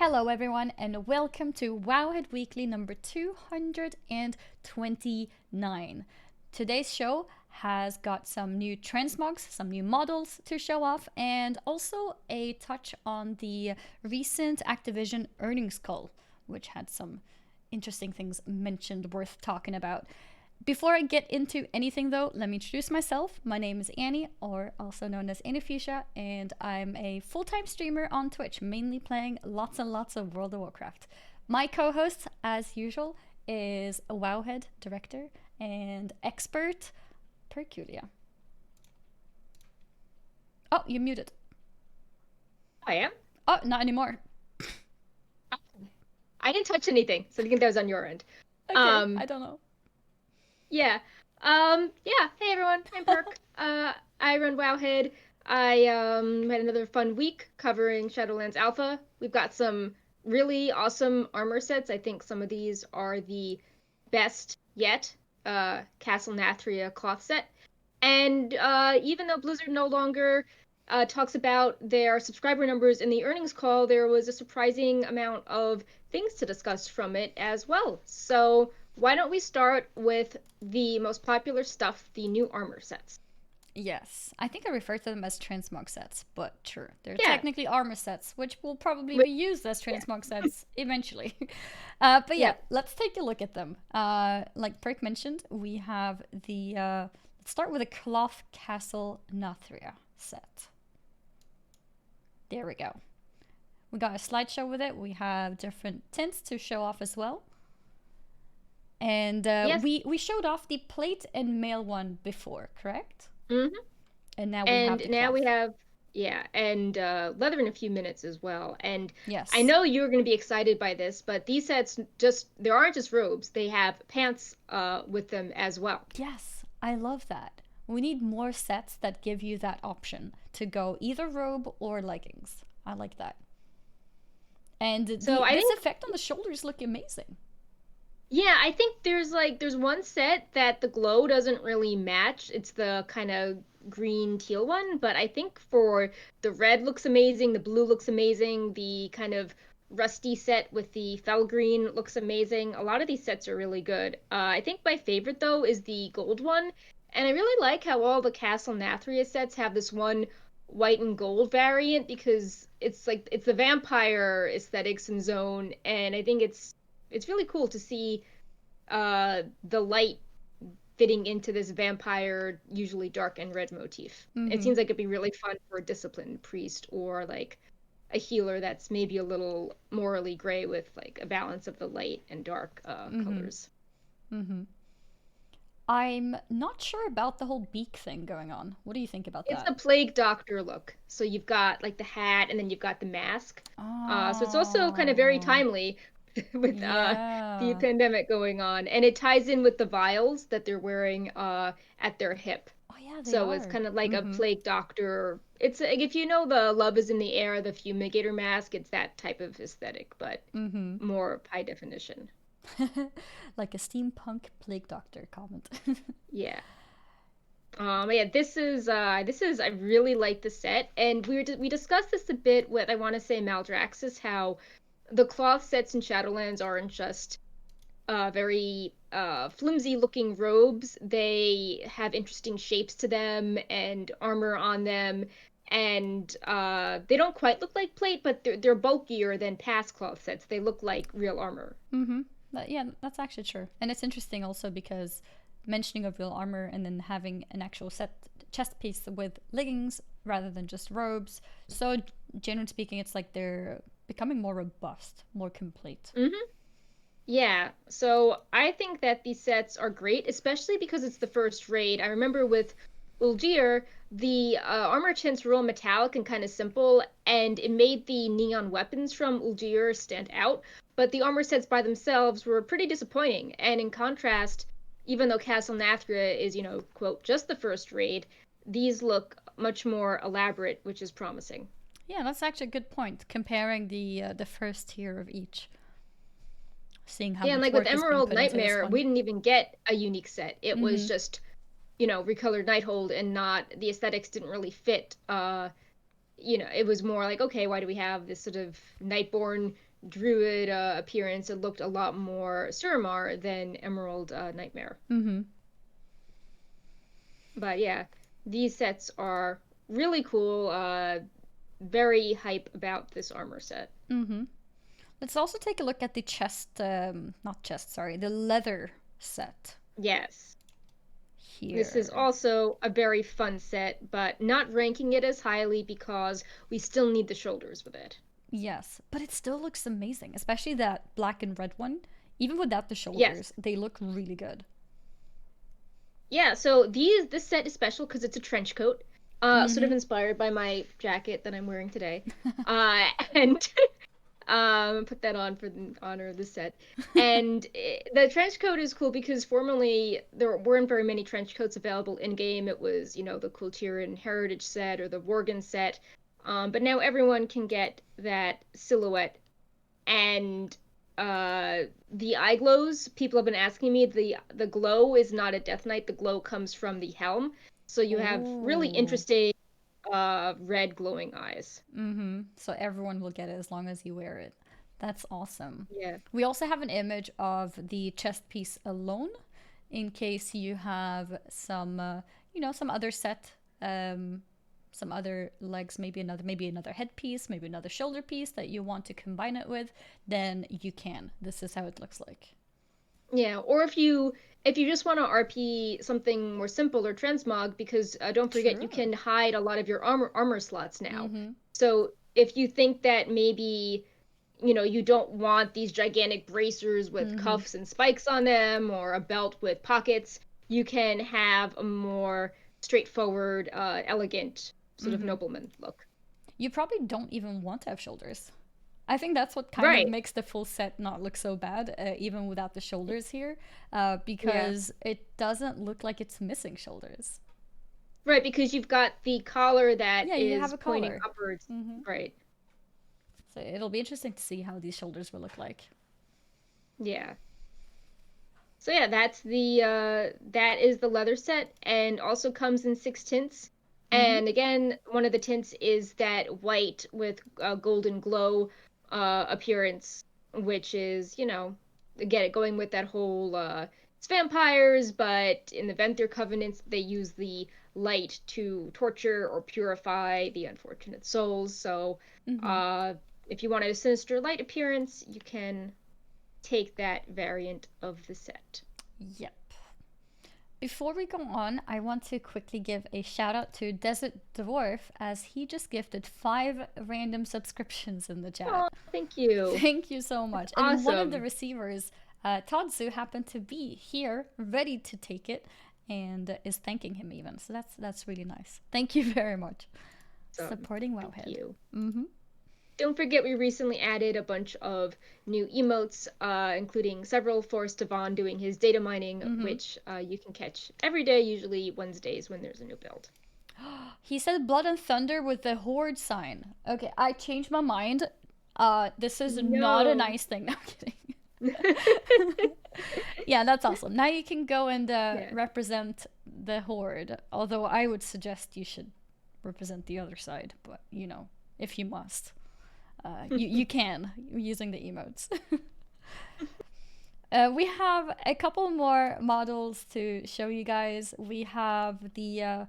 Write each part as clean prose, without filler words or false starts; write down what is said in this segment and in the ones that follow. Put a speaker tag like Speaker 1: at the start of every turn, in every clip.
Speaker 1: Hello, everyone, and welcome to Wowhead Weekly number 229. Today's show has got some new transmogs, some new models to show off, and also a touch on the recent Activision earnings call, which had some interesting things mentioned worth talking about. Before I get into anything though, let me introduce myself. My name is Annie, or also known as Annie Fuchsia, and I'm a full-time streamer on Twitch, mainly playing lots and lots of World of Warcraft. My co-host, as usual, is a Wowhead director and expert, Perculia. Oh, you're muted.
Speaker 2: I am?
Speaker 1: Oh, not anymore.
Speaker 2: I didn't touch anything, so I think that was on your end.
Speaker 1: Okay, I don't know.
Speaker 2: Yeah. Hey everyone, I'm Perk. I run Wowhead. I had another fun week covering Shadowlands Alpha. We've got some really awesome armor sets. I think some of these are the best yet. Castle Nathria cloth set. And even though Blizzard no longer talks about their subscriber numbers in the earnings call, there was a surprising amount of things to discuss from it as well. So why don't we start with the most popular stuff, the new armor sets?
Speaker 1: Yes, I think I refer to them as transmog sets, but sure, they're
Speaker 2: Yeah.
Speaker 1: technically armor sets, which will probably
Speaker 2: With,
Speaker 1: be used as
Speaker 2: yeah.
Speaker 1: transmog sets eventually. But yeah,
Speaker 2: Yeah.
Speaker 1: let's take a look at them. Like Perk mentioned, we have the let's start with a cloth castle Nathria set. There we go. We got a slideshow with it. We have different tints to show off as well. And
Speaker 2: Yes.
Speaker 1: we showed off the plate and mail one before, correct?
Speaker 2: Mm-hmm.
Speaker 1: And now we have
Speaker 2: And
Speaker 1: the
Speaker 2: now
Speaker 1: cloth.
Speaker 2: we have, yeah, and leather in a few minutes as well. And I
Speaker 1: Yes.
Speaker 2: know you're going to be excited by this, but these sets just, they aren't just robes, they have pants with them as well.
Speaker 1: Yes, I love that. We need more sets that give you that option to go either robe or leggings. I like that. And
Speaker 2: So I
Speaker 1: this
Speaker 2: think,
Speaker 1: effect on the shoulders look amazing.
Speaker 2: yeah, I think there's one set that the glow doesn't really match. It's the kind of green teal one, but I think for the red looks amazing, the blue looks amazing, the kind of rusty set with the fell green looks amazing. A lot of these sets are really good. I think my favorite though is the gold one, and I really like how all the Castle Nathria sets have this one white and gold variant because it's like it's the vampire aesthetics and zone, and I think it's really cool to see the light fitting into this vampire, usually dark and red motif. It
Speaker 1: Mm-hmm.
Speaker 2: seems like it'd be really fun for a disciplined priest or like a healer that's maybe a little morally gray with like a balance of the light and dark
Speaker 1: Mm-hmm.
Speaker 2: colors.
Speaker 1: Mm-hmm. I'm not sure about the whole beak thing going on. What do you think about
Speaker 2: It's
Speaker 1: that?
Speaker 2: a plague doctor look. So you've got like the hat and then you've got the mask. So it's also kind of very
Speaker 1: Oh,
Speaker 2: timely with the
Speaker 1: yeah.
Speaker 2: pandemic going on. And it ties in with the vials that they're wearing at their hip.
Speaker 1: Oh, yeah, they
Speaker 2: So it's
Speaker 1: are.
Speaker 2: kind of like a
Speaker 1: Mm-hmm.
Speaker 2: plague doctor. It's like if you know the Love is in the Air, the fumigator mask, it's that type of aesthetic, but
Speaker 1: Mm-hmm.
Speaker 2: more high definition.
Speaker 1: Like a steampunk plague doctor comment.
Speaker 2: Yeah. Yeah, this is I really like the set, and we discussed this a bit with I want to say Maldraxxus, how the cloth sets in Shadowlands aren't just very flimsy looking robes. They have interesting shapes to them and armor on them, and they don't quite look like plate, but they're bulkier than past cloth sets. They look like real armor.
Speaker 1: Mm-hmm. Yeah, that's actually true. And it's interesting also because mentioning of real armor and then having an actual set chest piece with leggings rather than just robes. So, generally speaking, it's like they're becoming more robust, more complete.
Speaker 2: Hmm. Yeah, so I think that these sets are great, especially because it's the first raid. I remember with Uldir, the armor tints were real metallic and kind of simple, and it made the neon weapons from Uldir stand out. But the armor sets by themselves were pretty disappointing. And in contrast, even though Castle Nathria is, quote, just the first raid, these look much more elaborate, which is promising.
Speaker 1: Yeah, that's actually a good point. Comparing the first tier of each, seeing how
Speaker 2: Yeah, and
Speaker 1: much
Speaker 2: like with
Speaker 1: work has been
Speaker 2: Emerald
Speaker 1: put into this
Speaker 2: Nightmare,
Speaker 1: one.
Speaker 2: we didn't even get a unique set. It
Speaker 1: Mm-hmm.
Speaker 2: was just recolored Nighthold and not the aesthetics didn't really fit. It was more like, okay, why do we have this sort of Nightborn druid appearance, it looked a lot more Suramar than Emerald Nightmare.
Speaker 1: Mm-hmm.
Speaker 2: But yeah, these sets are really cool. Very hype about this armor set.
Speaker 1: Mm-hmm. Let's also take a look at the chest, not chest, sorry, the leather set
Speaker 2: Yes. This is
Speaker 1: here.
Speaker 2: also a very fun set, but not ranking it as highly because we still need the shoulders with it.
Speaker 1: Yes, but it still looks amazing, especially that black and red one. Even without the
Speaker 2: Yes.
Speaker 1: shoulders, they look really good.
Speaker 2: Yeah, so this set is special because it's a trench coat, sort of
Speaker 1: Mm-hmm.
Speaker 2: inspired by my jacket that I'm wearing today. And put that on for the honor of the set. And the trench coat is cool because formerly there weren't very many trench coats available in game. It was, the Kultiran Heritage set or the Worgen set. But now everyone can get that silhouette. And the eye glows, people have been asking me, the glow is not a Death Knight, the glow comes from the helm. So you have really
Speaker 1: Oh.
Speaker 2: interesting red glowing eyes.
Speaker 1: Mm-hmm. So everyone will get it as long as you wear it. That's awesome.
Speaker 2: Yeah.
Speaker 1: We also have an image of the chest piece alone, in case you have some, some other set, some other legs, maybe another headpiece, maybe another shoulder piece that you want to combine it with. Then you can. This is how it looks like.
Speaker 2: Yeah, or if you just want to RP something more simple or transmog, because don't forget you
Speaker 1: True.
Speaker 2: can hide a lot of your armor slots now.
Speaker 1: Mm-hmm.
Speaker 2: So if you think that maybe you don't want these gigantic bracers with
Speaker 1: Mm-hmm.
Speaker 2: cuffs and spikes on them or a belt with pockets, you can have a more straightforward, elegant sort of
Speaker 1: Mm-hmm.
Speaker 2: nobleman look.
Speaker 1: You probably don't even want to have shoulders. I think that's what kind of
Speaker 2: Right.
Speaker 1: makes the full set not look so bad, even without the shoulders here,
Speaker 2: Yeah.
Speaker 1: because it doesn't look like it's missing shoulders.
Speaker 2: Right, because you've got the collar that
Speaker 1: Yeah, you have
Speaker 2: is
Speaker 1: a
Speaker 2: pointing
Speaker 1: collar.
Speaker 2: upwards.
Speaker 1: Hmm.
Speaker 2: Right.
Speaker 1: So it'll be interesting to see how these shoulders will look like.
Speaker 2: Yeah. So yeah, that is the leather set and also comes in 6 tints.
Speaker 1: Hmm.
Speaker 2: And again, one of the tints is that white with golden glow appearance, which is, again, going with that whole it's vampires, but in the Venthyr Covenants they use the light to torture or purify the unfortunate souls. So
Speaker 1: Hmm.
Speaker 2: uh if you wanted a sinister light appearance, you can take that variant of the set.
Speaker 1: Yep. Before we go on, I want to quickly give a shout out to Desert Dwarf as he just gifted 5 random subscriptions in the chat.
Speaker 2: Oh, thank you.
Speaker 1: Thank you so much. And one of the
Speaker 2: Awesome.
Speaker 1: receivers, Todsu, happened to be here, ready to take it, and is thanking him even. So that's really nice. Thank you very much.
Speaker 2: Awesome.
Speaker 1: Supporting
Speaker 2: Thank
Speaker 1: Wowhead.
Speaker 2: you.
Speaker 1: Mm-hmm.
Speaker 2: Don't forget we recently added a bunch of new emotes, including several for Stevan doing his data mining,
Speaker 1: Mm-hmm.
Speaker 2: which you can catch every day, usually Wednesdays when there's a new build.
Speaker 1: He said blood and thunder with the horde sign. Okay, I changed my mind. This is not a
Speaker 2: No.
Speaker 1: nice thing. No, I'm kidding. Yeah, that's awesome. Now you can go and
Speaker 2: Yeah.
Speaker 1: represent the horde. Although I would suggest you should represent the other side, but if you must, you can using the emotes. We have a couple more models to show you guys. We have the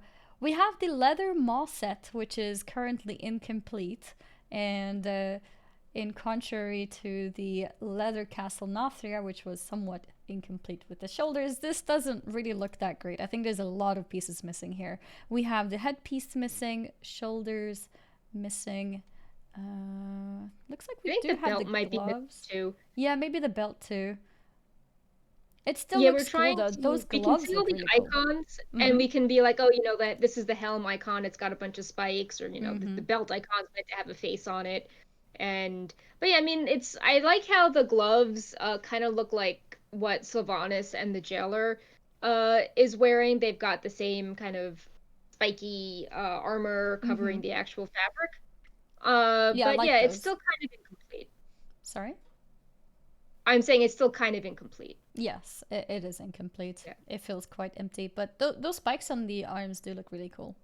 Speaker 1: leather Maul Set, which is currently incomplete, and in contrary to the leather castle Nathria, which was somewhat incomplete with the shoulders, this doesn't really look that great. I think there's a lot of pieces missing here. We have the headpiece missing, shoulders missing. Looks like
Speaker 2: I
Speaker 1: we
Speaker 2: think the
Speaker 1: do have
Speaker 2: belt
Speaker 1: the
Speaker 2: might be missing
Speaker 1: gloves.
Speaker 2: too.
Speaker 1: Yeah, maybe the belt too. It still
Speaker 2: Yeah, we're
Speaker 1: looks cool
Speaker 2: trying
Speaker 1: though.
Speaker 2: to
Speaker 1: Those
Speaker 2: we can
Speaker 1: gloves
Speaker 2: see all
Speaker 1: look
Speaker 2: the
Speaker 1: really cool.
Speaker 2: icons and
Speaker 1: Mm-hmm.
Speaker 2: we can be like, oh, that this is the helm icon, it's got a bunch of spikes, or the
Speaker 1: Mm-hmm.
Speaker 2: belt icon's meant to have a face on it. And but yeah, I mean I like how the gloves kind of look like what Sylvanas and the jailer is wearing. They've got the same kind of spiky armor
Speaker 1: Mm-hmm.
Speaker 2: covering the actual fabric.
Speaker 1: Yeah, I
Speaker 2: But
Speaker 1: like
Speaker 2: yeah, it's
Speaker 1: those.
Speaker 2: still kind of incomplete.
Speaker 1: Sorry?
Speaker 2: I'm saying it's still kind of incomplete.
Speaker 1: Yes, it is incomplete.
Speaker 2: Yeah.
Speaker 1: It feels quite empty, but those spikes on the arms do look really cool.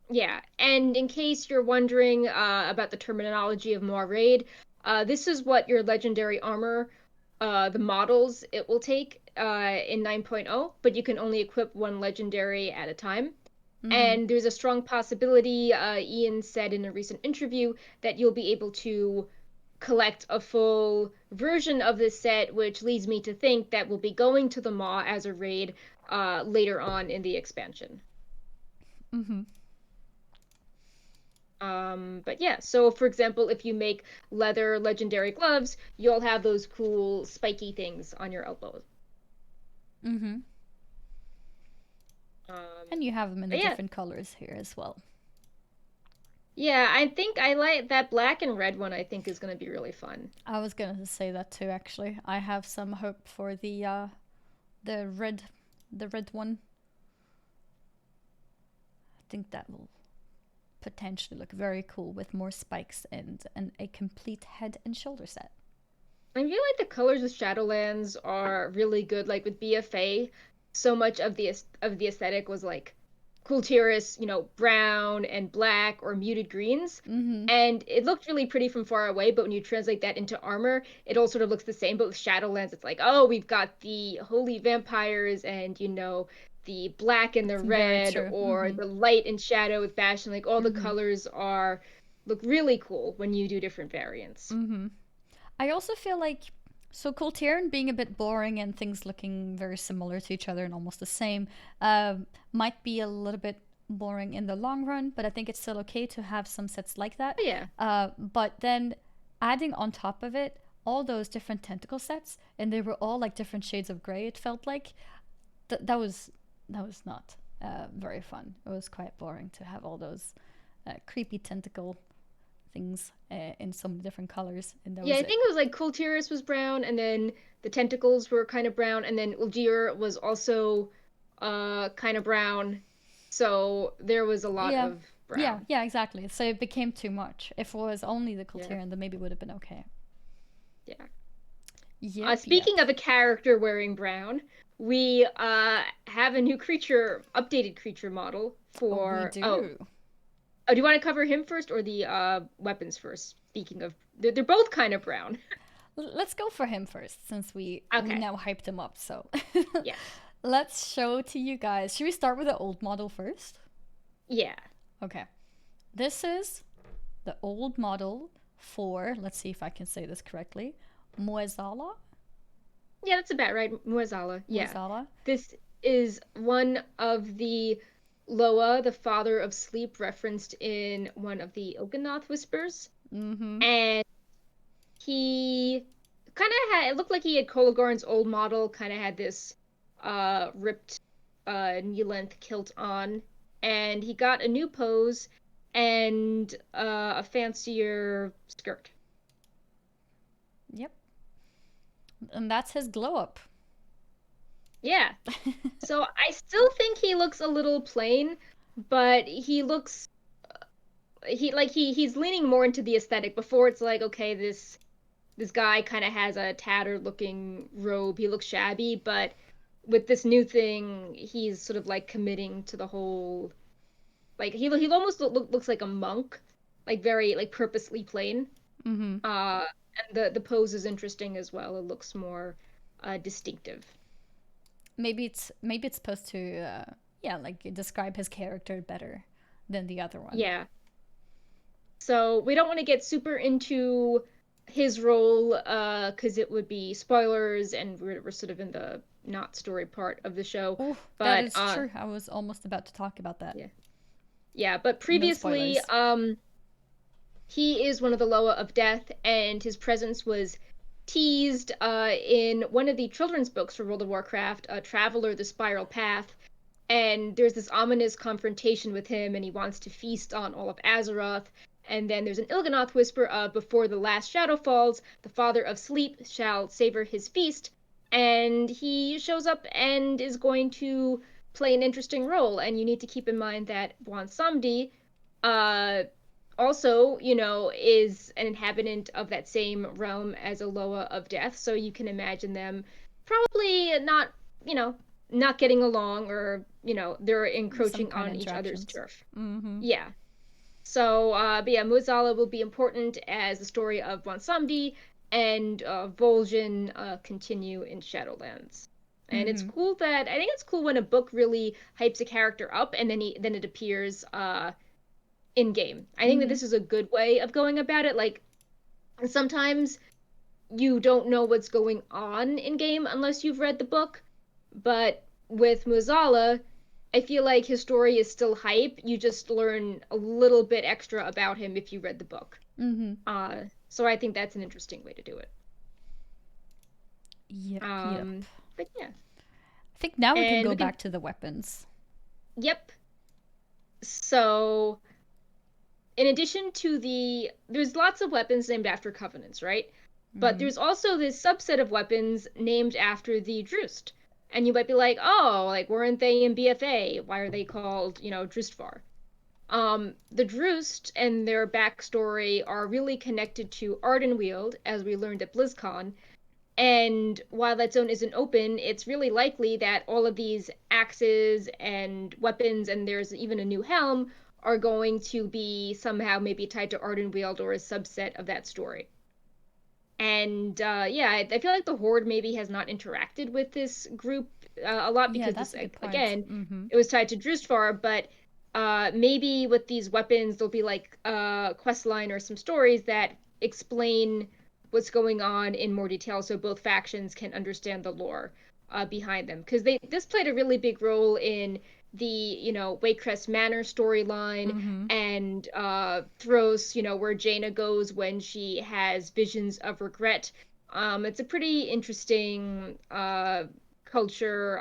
Speaker 2: Yeah, and in case you're wondering about the terminology of Moiraid, This is what your legendary armor, the models it will take in 9.0, but you can only equip one legendary at a time.
Speaker 1: Mm-hmm.
Speaker 2: And there's a strong possibility, Ian said in a recent interview, that you'll be able to collect a full version of this set, which leads me to think that we'll be going to the Maw as a raid later on in the expansion.
Speaker 1: Mm-hmm.
Speaker 2: But yeah, so for example, if you make leather legendary gloves, you'll have those cool spiky things on your elbows.
Speaker 1: Mm-hmm.
Speaker 2: Um,
Speaker 1: And you have them in the
Speaker 2: but yeah,
Speaker 1: different colors here as well.
Speaker 2: yeah, I think I like that black and red one. I think is going to be really fun.
Speaker 1: I was gonna say that too. Actually, I have some hope for the red, the red one. I think that will potentially look very cool with more spikes and a complete head and shoulder set.
Speaker 2: I feel like the colors of Shadowlands are really good. Like with BFA, so much of the aesthetic was like Kultiris, brown and black or muted greens.
Speaker 1: Mm-hmm.
Speaker 2: And it looked really pretty from far away, but when you translate that into armor, it all sort of looks the same. But with Shadowlands, it's like, oh, we've got the holy vampires and, the black and the
Speaker 1: Very
Speaker 2: red,
Speaker 1: true.
Speaker 2: or
Speaker 1: Mm-hmm.
Speaker 2: the light and shadow with Bastion. Like all the
Speaker 1: Mm-hmm.
Speaker 2: colors look really cool when you do different variants.
Speaker 1: Mm-hmm. I also feel like so Coltern being a bit boring and things looking very similar to each other and almost the same might be a little bit boring in the long run, but I think it's still okay to have some sets like that.
Speaker 2: Oh, yeah.
Speaker 1: But then adding on top of it all those different tentacle sets, and they were all like different shades of gray. It felt like that was not very fun. It was quite boring to have all those creepy tentacle things in so many different colors, and that
Speaker 2: Yeah,
Speaker 1: was
Speaker 2: I
Speaker 1: it.
Speaker 2: think it was like Kultiris was brown, and then the tentacles were kind of brown, and then Uldir was also kind of brown. So there was a lot
Speaker 1: Yeah,
Speaker 2: of
Speaker 1: yeah,
Speaker 2: brown.
Speaker 1: yeah, exactly. So it became too much. If it was only the
Speaker 2: Yeah,
Speaker 1: Colterian, then maybe it would have been okay.
Speaker 2: yeah.
Speaker 1: Yep.
Speaker 2: Speaking of a character wearing brown, we have a new updated creature model
Speaker 1: Oh, we
Speaker 2: for.
Speaker 1: do.
Speaker 2: Oh, do you want to cover him first or the weapons first? Speaking of, they're both kind of brown.
Speaker 1: Let's go for him first, since we
Speaker 2: Okay.
Speaker 1: now hyped him up. So
Speaker 2: Yes.
Speaker 1: let's show to you guys. Should we start with the old model first?
Speaker 2: Yeah.
Speaker 1: Okay. This is the old model for. Let's see if I can say this correctly. Moezala.
Speaker 2: Yeah, that's about right. Muezala. Yeah.
Speaker 1: Moezala.
Speaker 2: This is one of the Loa, the father of sleep, referenced in one of the Okanath whispers.
Speaker 1: Mm-hmm.
Speaker 2: And he kind of had, it looked like he had Kolagorn's old model, kind of had this ripped knee-length kilt on. And he got a new pose and a fancier skirt.
Speaker 1: Yep. And that's his glow up.
Speaker 2: Yeah. So I still think he looks a little plain, but he's leaning more into the aesthetic. Before it's like, okay, this guy kind of has a tattered looking robe. He looks shabby, but with this new thing, he's sort of like committing to the whole, like he almost looks like a monk, like very like purposely plain.
Speaker 1: Mm-hmm.
Speaker 2: And the pose is interesting as well. It looks more distinctive.
Speaker 1: Maybe it's supposed to yeah, like describe his character better than the other one.
Speaker 2: Yeah. So we don't want to get super into his role because it would be spoilers and we're sort of in the not story part of the show.
Speaker 1: Oh, that
Speaker 2: But
Speaker 1: is true. I was almost about to talk about that.
Speaker 2: yeah. Yeah, but
Speaker 1: No
Speaker 2: previously
Speaker 1: spoilers.
Speaker 2: he is one of the Loa of Death and his presence was teased in one of the children's books for World of Warcraft, Traveler the Spiral Path. And there's this ominous confrontation with him, and he wants to feast on all of Azeroth. And then there's an Il'gynoth whisper of before the last shadow falls, the father of sleep shall savor his feast. And he shows up and is going to play an interesting role. And you need to keep in mind that Bwan Samdi uh, also, is an inhabitant of that same realm as a Loa of Death. So you can imagine them probably you know, not getting along or, they're
Speaker 1: Some
Speaker 2: encroaching
Speaker 1: kind of
Speaker 2: on each other's
Speaker 1: interactions.
Speaker 2: turf.
Speaker 1: Mm-hmm.
Speaker 2: Yeah. So, but yeah, Mozala will be important as the story of Wansamdi and Vol'jin continue in Shadowlands. And it's
Speaker 1: Mm-hmm.
Speaker 2: cool that I think it's cool when a book really hypes a character up and then it appears in game. I think that
Speaker 1: Mm-hmm.
Speaker 2: this is a good way of going about it. Like sometimes you don't know what's going on in game unless you've read the book, but with Muzala, I feel like his story is still hype. You just learn a little bit extra about him if you read the book.
Speaker 1: Mm-hmm.
Speaker 2: So I think that's an interesting way to do it.
Speaker 1: Yep, yep.
Speaker 2: Um, but yeah,
Speaker 1: I think now we can
Speaker 2: and
Speaker 1: go
Speaker 2: we can.
Speaker 1: back to the weapons.
Speaker 2: Yep. So in addition to there's lots of weapons named after covenants, right? But
Speaker 1: Mm-hmm.
Speaker 2: there's also this subset of weapons named after the Drust. And you might be like, oh, like weren't they in BFA? Why are they called, Drustvar? The Drust and their backstory are really connected to Ardenweald, as we learned at BlizzCon. And while that zone isn't open, it's really likely that all of these axes and weapons, and there's even a new helm, are going to be somehow maybe tied to Ardenweald or a subset of that story. And yeah, I feel like the Horde maybe has not interacted with this group a lot
Speaker 1: Yeah,
Speaker 2: because
Speaker 1: that's
Speaker 2: this,
Speaker 1: a good point.
Speaker 2: again,
Speaker 1: Mm-hmm.
Speaker 2: it was tied to Drustvar, but maybe with these weapons, there'll be like a quest line or some stories that explain what's going on in more detail so both factions can understand the lore behind them. Because this played a really big role in the, Waycrest Manor storyline
Speaker 1: Mm-hmm.
Speaker 2: and Thros, where Jaina goes when she has visions of regret. It's a pretty interesting culture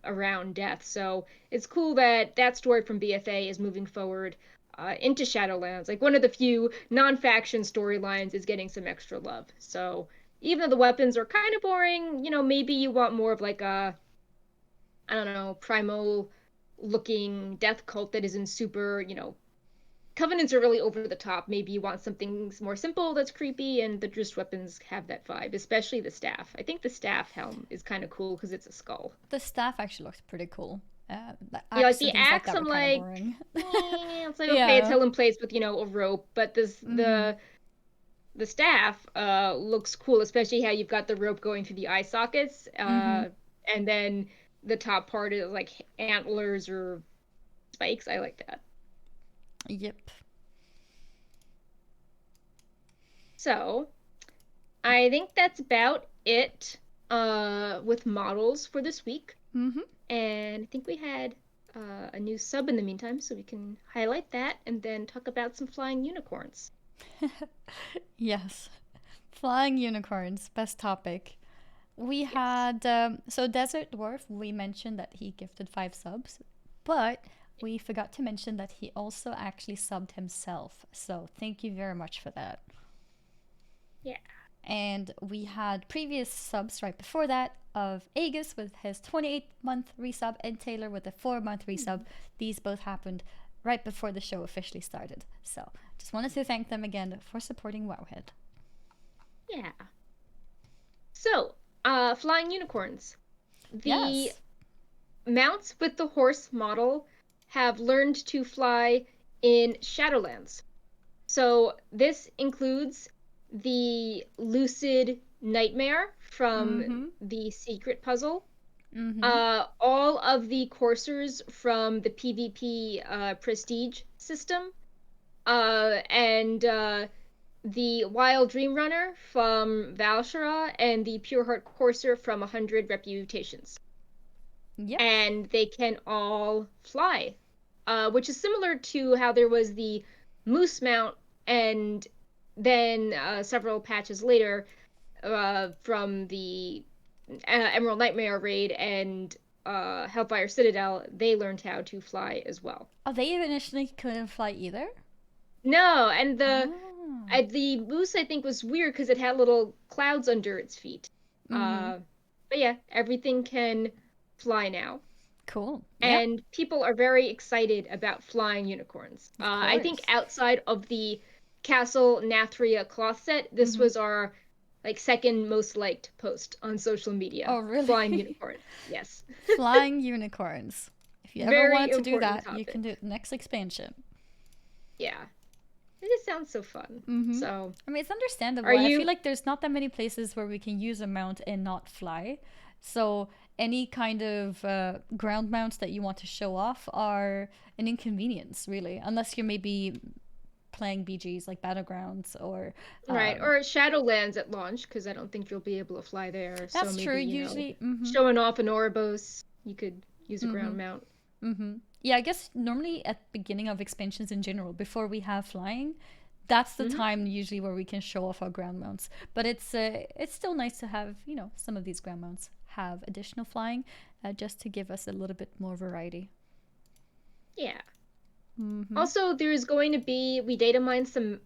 Speaker 2: around death. So it's cool that that story from BFA is moving forward into Shadowlands. Like one of the few non-faction storylines is getting some extra love. So even though the weapons are kind of boring, maybe you want more of like a, I don't know, primal looking death cult that isn't super, Covenants are really over the top. Maybe you want something more simple that's creepy, and the Drist weapons have that vibe, especially the staff. I think the staff helm is kind of cool because it's a skull.
Speaker 1: The staff actually looks pretty cool. The
Speaker 2: Yeah, like
Speaker 1: axe and
Speaker 2: the
Speaker 1: things like
Speaker 2: axe,
Speaker 1: that were
Speaker 2: I'm
Speaker 1: kind of
Speaker 2: like,
Speaker 1: boring.
Speaker 2: it's like okay, it's
Speaker 1: Yeah.
Speaker 2: held in place with a rope, but this
Speaker 1: Mm-hmm.
Speaker 2: the staff looks cool, especially how you've got the rope going through the eye sockets,
Speaker 1: Mm-hmm.
Speaker 2: and then the top part is like antlers or spikes. I like that.
Speaker 1: Yep.
Speaker 2: So I think that's about it with models for this week.
Speaker 1: Mm-hmm.
Speaker 2: And I think we had a new sub in the meantime, so we can highlight that and then talk about some flying unicorns.
Speaker 1: Yes. Flying unicorns, best topic. We
Speaker 2: Yes.
Speaker 1: had so Desert Dwarf. We mentioned that he gifted 5 subs, but we forgot to mention that he also actually subbed himself. So thank you very much for that.
Speaker 2: Yeah.
Speaker 1: And we had previous subs right before that of Aegis with his 28-month resub and Taylor with a 4-month resub.
Speaker 2: Hmm.
Speaker 1: These both happened right before the show officially started. So just wanted to thank them again for supporting Wowhead.
Speaker 2: Yeah. So, flying unicorns. The
Speaker 1: Yes.
Speaker 2: mounts with the horse model have learned to fly in Shadowlands. So this includes the Lucid Nightmare from
Speaker 1: Mm-hmm.
Speaker 2: the Secret Puzzle,
Speaker 1: Mm-hmm.
Speaker 2: all of the coursers from the PvP Prestige system, and the Wild Dream Runner from Valshara, and the Pure Heart Courser from 100 Reputations.
Speaker 1: Yep.
Speaker 2: And they can all fly, which is similar to how there was the Moose Mount, and then several patches later from the Emerald Nightmare raid and Hellfire Citadel, they learned how to fly as well.
Speaker 1: Oh, they initially couldn't fly either?
Speaker 2: No, and
Speaker 1: Oh.
Speaker 2: the moose I think was weird because it had little clouds under its feet.
Speaker 1: Mm-hmm.
Speaker 2: Uh, but yeah, everything can fly now.
Speaker 1: Cool. Yep.
Speaker 2: And people are very excited about flying unicorns.
Speaker 1: Of
Speaker 2: I think
Speaker 1: course.
Speaker 2: outside of the Castle Nathria cloth set, this
Speaker 1: Mm-hmm.
Speaker 2: was our like second most liked post on social media.
Speaker 1: Oh, really?
Speaker 2: Flying unicorns. Yes.
Speaker 1: Flying unicorns. If you ever
Speaker 2: Very
Speaker 1: wanted to do
Speaker 2: important
Speaker 1: that, you
Speaker 2: topic.
Speaker 1: can do it next expansion.
Speaker 2: Yeah. sounds so fun.
Speaker 1: Mm-hmm.
Speaker 2: So,
Speaker 1: I mean, it's understandable.
Speaker 2: are
Speaker 1: I feel
Speaker 2: you
Speaker 1: like there's not that many places where we can use a mount and not fly. So any kind of ground mounts that you want to show off are an inconvenience, really, unless you're maybe playing BGs like Battlegrounds or.
Speaker 2: right? Or Shadowlands at launch, because I don't think you'll be able to fly there. So
Speaker 1: That's true.
Speaker 2: maybe,
Speaker 1: Usually. Mm-hmm.
Speaker 2: showing off an Oribos, you could use a
Speaker 1: Mm-hmm.
Speaker 2: ground mount.
Speaker 1: Mm-hmm. Yeah, I guess normally at the beginning of expansions in general, before we have flying, that's the
Speaker 2: Hmm.
Speaker 1: time usually where we can show off our ground mounts. But it's still nice to have some of these ground mounts have additional flying, just to give us a little bit more variety.
Speaker 2: Yeah.
Speaker 1: Mm-hmm.
Speaker 2: Also, there's going to be, we data mined some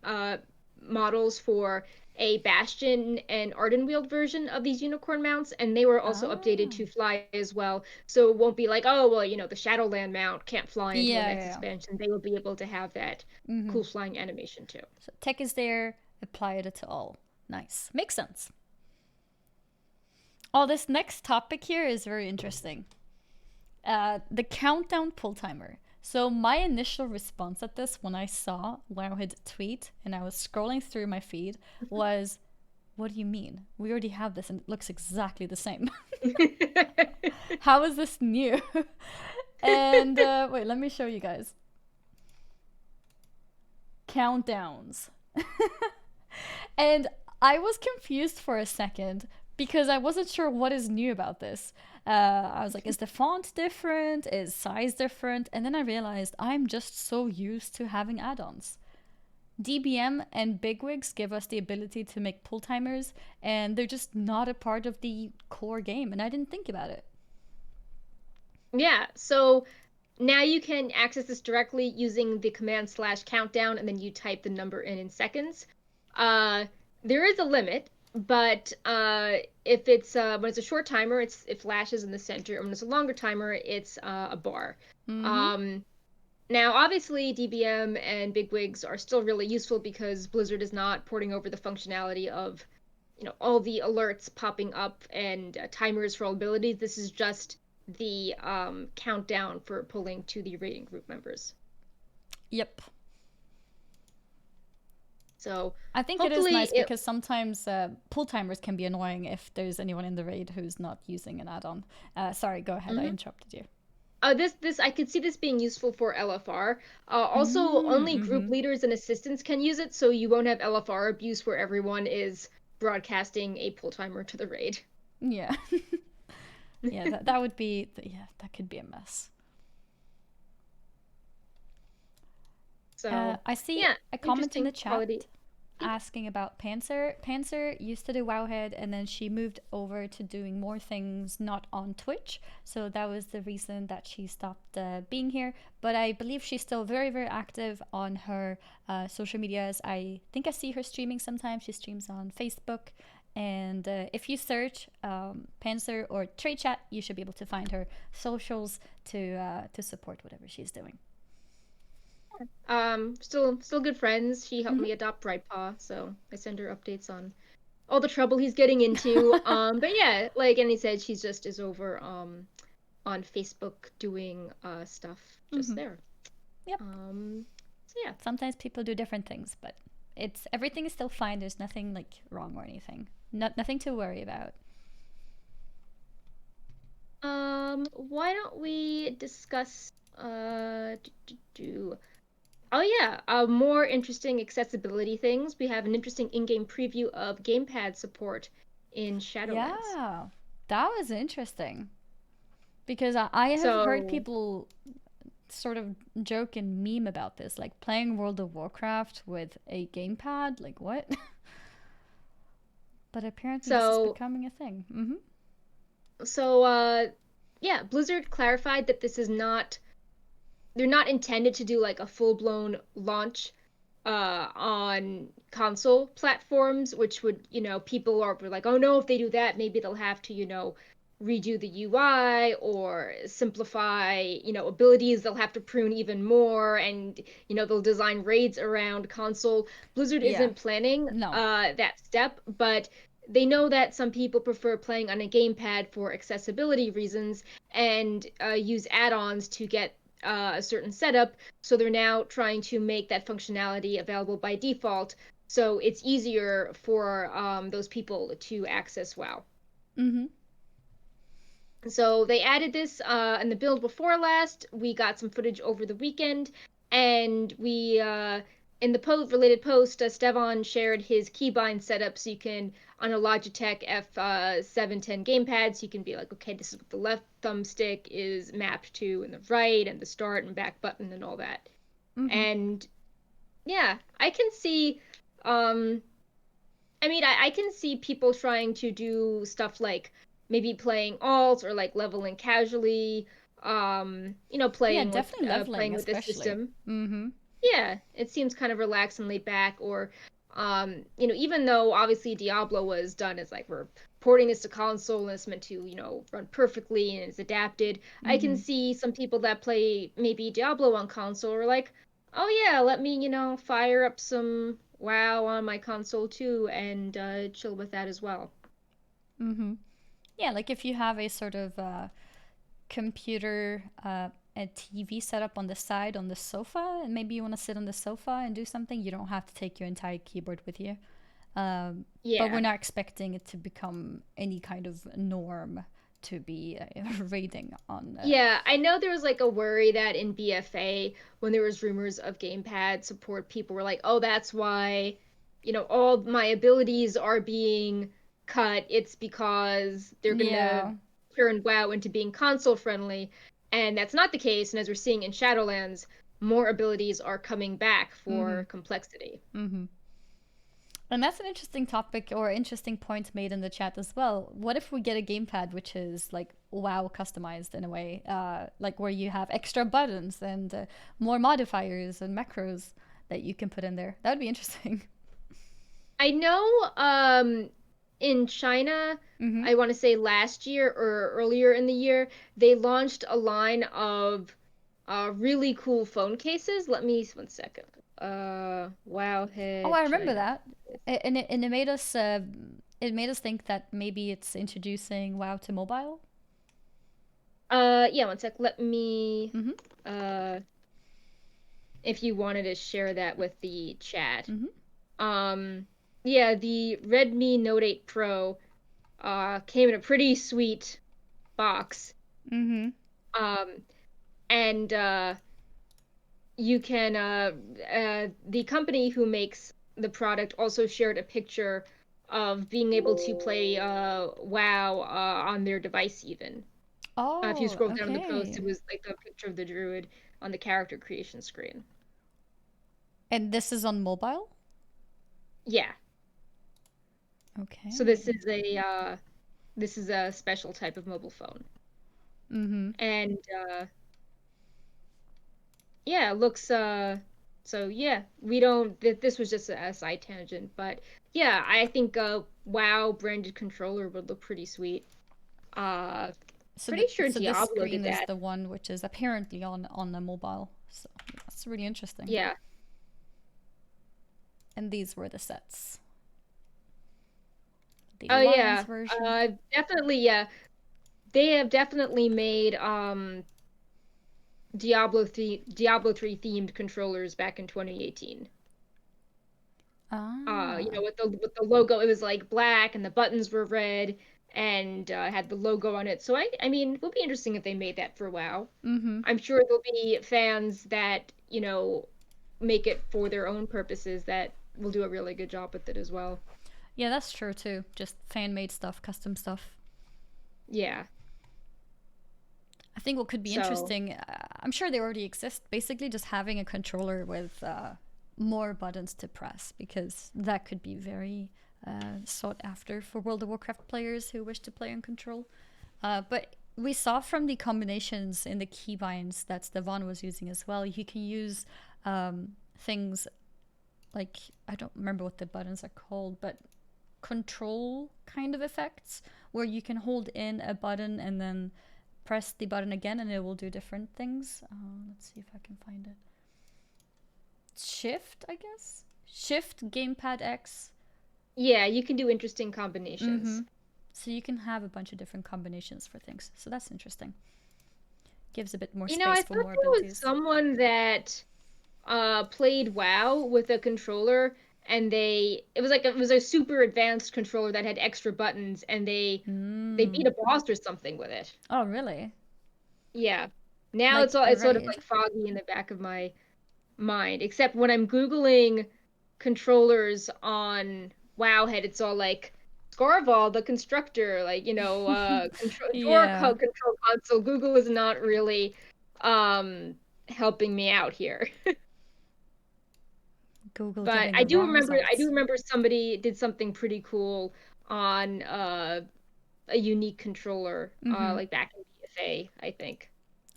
Speaker 2: models for a Bastion and Ardenweald version of these unicorn mounts, and they were also updated
Speaker 1: Ah.
Speaker 2: to fly as well. So it won't be like, oh, well, the Shadowland mount can't fly until the
Speaker 1: Yeah,
Speaker 2: next
Speaker 1: yeah,
Speaker 2: expansion. They will be able to have that
Speaker 1: yeah. Mm-hmm.
Speaker 2: cool flying animation too.
Speaker 1: So tech is there, apply it to all. Nice, makes sense. Oh, this next topic here is very interesting. The countdown pull timer. So my initial response at this when I saw Wowhead tweet and I was scrolling through my feed was, "What do you mean? We already have this and it looks exactly the same. How is this new?" And wait, let me show you guys. Countdowns. And I was confused for a second because I wasn't sure what is new about this. I was like, is the font different? Is size different? And then I realized I'm just so used to having add ons. DBM and Bigwigs give us the ability to make pull timers, and they're just not a part of the core game, and I didn't think about it.
Speaker 2: Yeah, so now you can access this directly using the command/countdown, and then you type the number in seconds. Uh, there is a limit, but if it's when it's a short timer, it flashes in the center, and when it's a longer timer, it's a bar.
Speaker 1: Mm-hmm.
Speaker 2: Um, Now, obviously, DBM and Bigwigs are still really useful because Blizzard is not porting over the functionality of, all the alerts popping up and timers for all abilities. This is just the countdown for pulling to the raiding group members.
Speaker 1: Yep.
Speaker 2: So
Speaker 1: I think it is
Speaker 2: hopefully
Speaker 1: nice because sometimes pull timers can be annoying if there's anyone in the raid who's not using an add on. Sorry, go ahead. I
Speaker 2: Mhm.
Speaker 1: interrupted you.
Speaker 2: This I could see this being useful for LFR. Also, only group
Speaker 1: Mm-hmm.
Speaker 2: leaders and assistants can use it, so you won't have LFR abuse where everyone is broadcasting a pull timer to the raid.
Speaker 1: Yeah. Yeah, that would be, yeah, that could be a mess.
Speaker 2: So
Speaker 1: I see
Speaker 2: yeah,
Speaker 1: a comment in the
Speaker 2: interesting
Speaker 1: chat
Speaker 2: quality.
Speaker 1: asking about Panzer. Panzer used to do Wowhead and then she moved over to doing more things not on Twitch. So that was the reason that she stopped being here. But I believe she's still very, very active on her social medias. I think I see her streaming sometimes. She streams on Facebook. And if you search Panzer or Trade Chat, you should be able to find her socials to support whatever she's doing.
Speaker 2: Still good friends. She helped
Speaker 1: Mm-hmm.
Speaker 2: me adopt Brightpaw, so I send her updates on all the trouble he's getting into. But yeah, like Annie said, she's just is over on Facebook doing stuff just
Speaker 1: Mm-hmm.
Speaker 2: there.
Speaker 1: Yep.
Speaker 2: So yeah.
Speaker 1: Sometimes people do different things, but it's everything is still fine. There's nothing like wrong or anything. Nothing to worry about.
Speaker 2: Why don't we discuss oh yeah, more interesting accessibility things. We have an interesting in-game preview of gamepad support in Shadowlands.
Speaker 1: Yeah, that was interesting because I have heard
Speaker 2: So,
Speaker 1: people sort of joke and meme about this, like playing World of Warcraft with a gamepad. Like what? But apparently this is
Speaker 2: so,
Speaker 1: becoming a thing. Mm-hmm.
Speaker 2: so, yeah, Blizzard clarified that they're not intended to do like a full-blown launch on console platforms, which would, people were like, oh no, if they do that, maybe they'll have to, redo the UI or simplify, abilities. They'll have to prune even more, and they'll design raids around console. Blizzard
Speaker 1: Yeah.
Speaker 2: isn't planning
Speaker 1: No.
Speaker 2: that step, but they know that some people prefer playing on a gamepad for accessibility reasons and use add-ons to get a certain setup. So they're now trying to make that functionality available by default, so it's easier for those people to access WoW.
Speaker 1: Mm-hmm.
Speaker 2: So they added this in the build before last. We got some footage over the weekend, and we in the related post, Stevan shared his keybind setup, so you can on a Logitech F710 gamepad, so you can be like, okay, this is what the left thumbstick is mapped to, and the right, and the start and back button, and all that.
Speaker 1: Mm-hmm.
Speaker 2: And yeah, I can see. I mean, I can see people trying to do stuff like maybe playing alt or like leveling casually,
Speaker 1: Yeah,
Speaker 2: playing
Speaker 1: definitely leveling,
Speaker 2: with this
Speaker 1: especially.
Speaker 2: system.
Speaker 1: Mm-hmm.
Speaker 2: Yeah, it seems kind of relaxed and laid back. Or, even though obviously Diablo was done as like we're porting this to console and it's meant to, run perfectly and it's adapted, I can
Speaker 1: Mm-hmm.
Speaker 2: see some people that play maybe Diablo on console are like, oh yeah, let me, fire up some WoW on my console too and chill with that as well.
Speaker 1: Mm-hmm. Yeah, like if you have a sort of computer a TV set up on the side on the sofa, and maybe you want to sit on the sofa and do something, you don't have to take your entire keyboard with you. But we're
Speaker 2: Yeah.
Speaker 1: not expecting it to become any kind of norm to be raiding on.
Speaker 2: Yeah, I know there was like a worry that in BFA, when there was rumors of gamepad support, people were like, "Oh, that's why, all my abilities are being cut. It's because they're gonna
Speaker 1: Yeah.
Speaker 2: turn WoW into being console friendly." And that's not the case. And as we're seeing in Shadowlands, more abilities are coming back
Speaker 1: Mm-hmm.
Speaker 2: for complexity.
Speaker 1: Mm-hmm. And that's an interesting topic or interesting point made in the chat as well. What if we get a gamepad which is like WoW customized in a way, like where you have extra buttons and more modifiers and macros that you can put in there? That would be interesting.
Speaker 2: I know in China,
Speaker 1: Mm-hmm.
Speaker 2: I want to say last year or earlier in the year, they launched a line of really cool phone cases. Let me one second.
Speaker 1: Oh,
Speaker 2: Wowhead
Speaker 1: I remember
Speaker 2: China.
Speaker 1: that, and it made us think that maybe it's introducing WoW to mobile.
Speaker 2: Yeah, one sec. Let me
Speaker 1: Mm-hmm.
Speaker 2: uh if you wanted to share that with the chat.
Speaker 1: Mm-hmm.
Speaker 2: Um yeah, the Redmi Note 8 Pro came in a pretty sweet box.
Speaker 1: Mm-hmm.
Speaker 2: Um and you can the company who makes the product also shared a picture of being able to play WoW on their device even. If you
Speaker 1: Oh,
Speaker 2: scroll down the post,
Speaker 1: okay.
Speaker 2: it was like a picture of the druid on the character creation screen.
Speaker 1: And this is on mobile.
Speaker 2: Yeah. So
Speaker 1: Okay.
Speaker 2: this is a special type of mobile phone.
Speaker 1: Mm-hmm.
Speaker 2: And yeah, it looks so yeah, we don't this was just a side tangent, but yeah, I think a WoW branded controller would look pretty sweet. Uh Pretty sure
Speaker 1: So this
Speaker 2: Diablo did
Speaker 1: screen is
Speaker 2: that.
Speaker 1: the one which is apparently on the mobile. So that's really interesting.
Speaker 2: Yeah.
Speaker 1: And these were the sets. The
Speaker 2: Oh
Speaker 1: Alliance
Speaker 2: yeah.
Speaker 1: version.
Speaker 2: Definitely yeah. They have definitely made Diablo 3 themed controllers back in 2018.
Speaker 1: Ah.
Speaker 2: With the logo, it was like black and the buttons were red and had the logo on it. So I mean, it would be interesting if they made that for WoW.
Speaker 1: Mm-hmm.
Speaker 2: I'm sure there'll be fans that, make it for their own purposes that will do a really good job with it as well.
Speaker 1: Yeah, that's true too. Just fan made stuff, custom stuff.
Speaker 2: Yeah.
Speaker 1: I think what could be
Speaker 2: So,
Speaker 1: interesting, I'm sure they already exist, basically just having a controller with more buttons to press, because that could be very sought after for World of Warcraft players who wish to play on control. But we saw from the combinations in the keybinds that Stefan was using as well, you can use things like, I don't remember what the buttons are called, but control kind of effects where you can hold in a button and then press the button again and it will do different things. Let's see if I can find it. Shift, I guess? Shift, gamepad X.
Speaker 2: yeah, you can do interesting
Speaker 1: Mm-hmm.
Speaker 2: combinations.
Speaker 1: So you can have a bunch of different combinations for things. So that's interesting. Gives a bit more
Speaker 2: You know, I
Speaker 1: space
Speaker 2: thought
Speaker 1: for more
Speaker 2: there was
Speaker 1: abilities.
Speaker 2: someone that played WoW with a controller, and it was a super advanced controller that had extra buttons, and they beat
Speaker 1: Mm.
Speaker 2: a boss or something with it.
Speaker 1: Oh, really?
Speaker 2: Yeah. Now
Speaker 1: Like a
Speaker 2: it's sort of
Speaker 1: raid?
Speaker 2: like foggy in the back of my mind, except when I'm Googling controllers on Wowhead, it's all like Scarval, the constructor, like,
Speaker 1: Yeah.
Speaker 2: control console. Google is not really um helping me out here.
Speaker 1: Google
Speaker 2: But
Speaker 1: giving the wrong
Speaker 2: I do
Speaker 1: results.
Speaker 2: remember somebody did something pretty cool on a unique controller,
Speaker 1: Mm-hmm.
Speaker 2: like back in BFA, I think.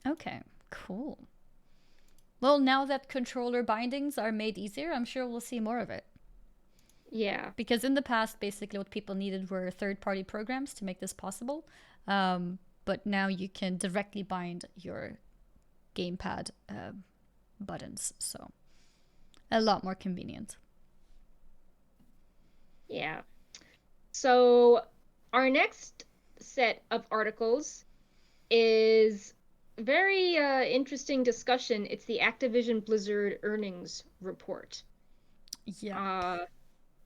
Speaker 1: Okay, cool. Well, now that controller bindings are made easier, I'm sure we'll see more of it.
Speaker 2: Yeah.
Speaker 1: Because in the past, basically, what people needed were third party programs to make this possible. But now you can directly bind your gamepad buttons. So, a lot more convenient.
Speaker 2: Yeah. So our next set of articles is very interesting discussion. It's the Activision Blizzard earnings report,
Speaker 1: Yep.
Speaker 2: uh,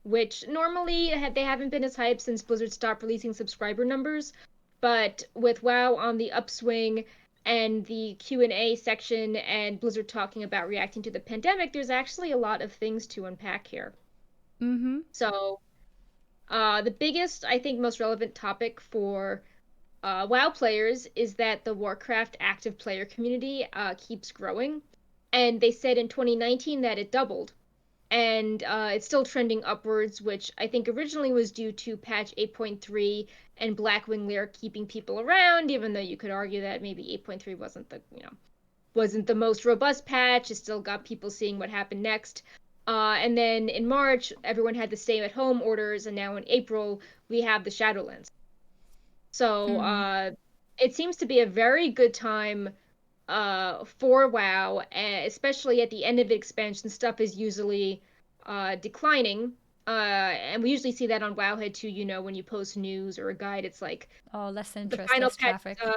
Speaker 2: which normally they haven't been as hyped since Blizzard stopped releasing subscriber numbers. But with WoW on the upswing and the Q&A section and Blizzard talking about reacting to the pandemic, there's actually a lot of things to unpack here.
Speaker 1: Mm-hmm.
Speaker 2: So, the biggest, I think, most relevant topic for WoW players is that the Warcraft active player community keeps growing. And they said in 2019 that it doubled. And it's still trending upwards, which I think originally was due to patch 8.3 and Blackwing Lair keeping people around, even though you could argue that maybe 8.3 wasn't the most robust patch. It still got people seeing what happened next. And then in March, everyone had the stay at home orders, and now in April, we have the Shadowlands. So
Speaker 1: Hmm.
Speaker 2: it seems to be a very good time for WoW, especially at the end of the expansion. Stuff is usually declining. And we usually see that on Wowhead too, when you post news or a guide, it's like
Speaker 1: Oh, less
Speaker 2: the
Speaker 1: interest,
Speaker 2: final
Speaker 1: less
Speaker 2: patch
Speaker 1: traffic.
Speaker 2: stuff.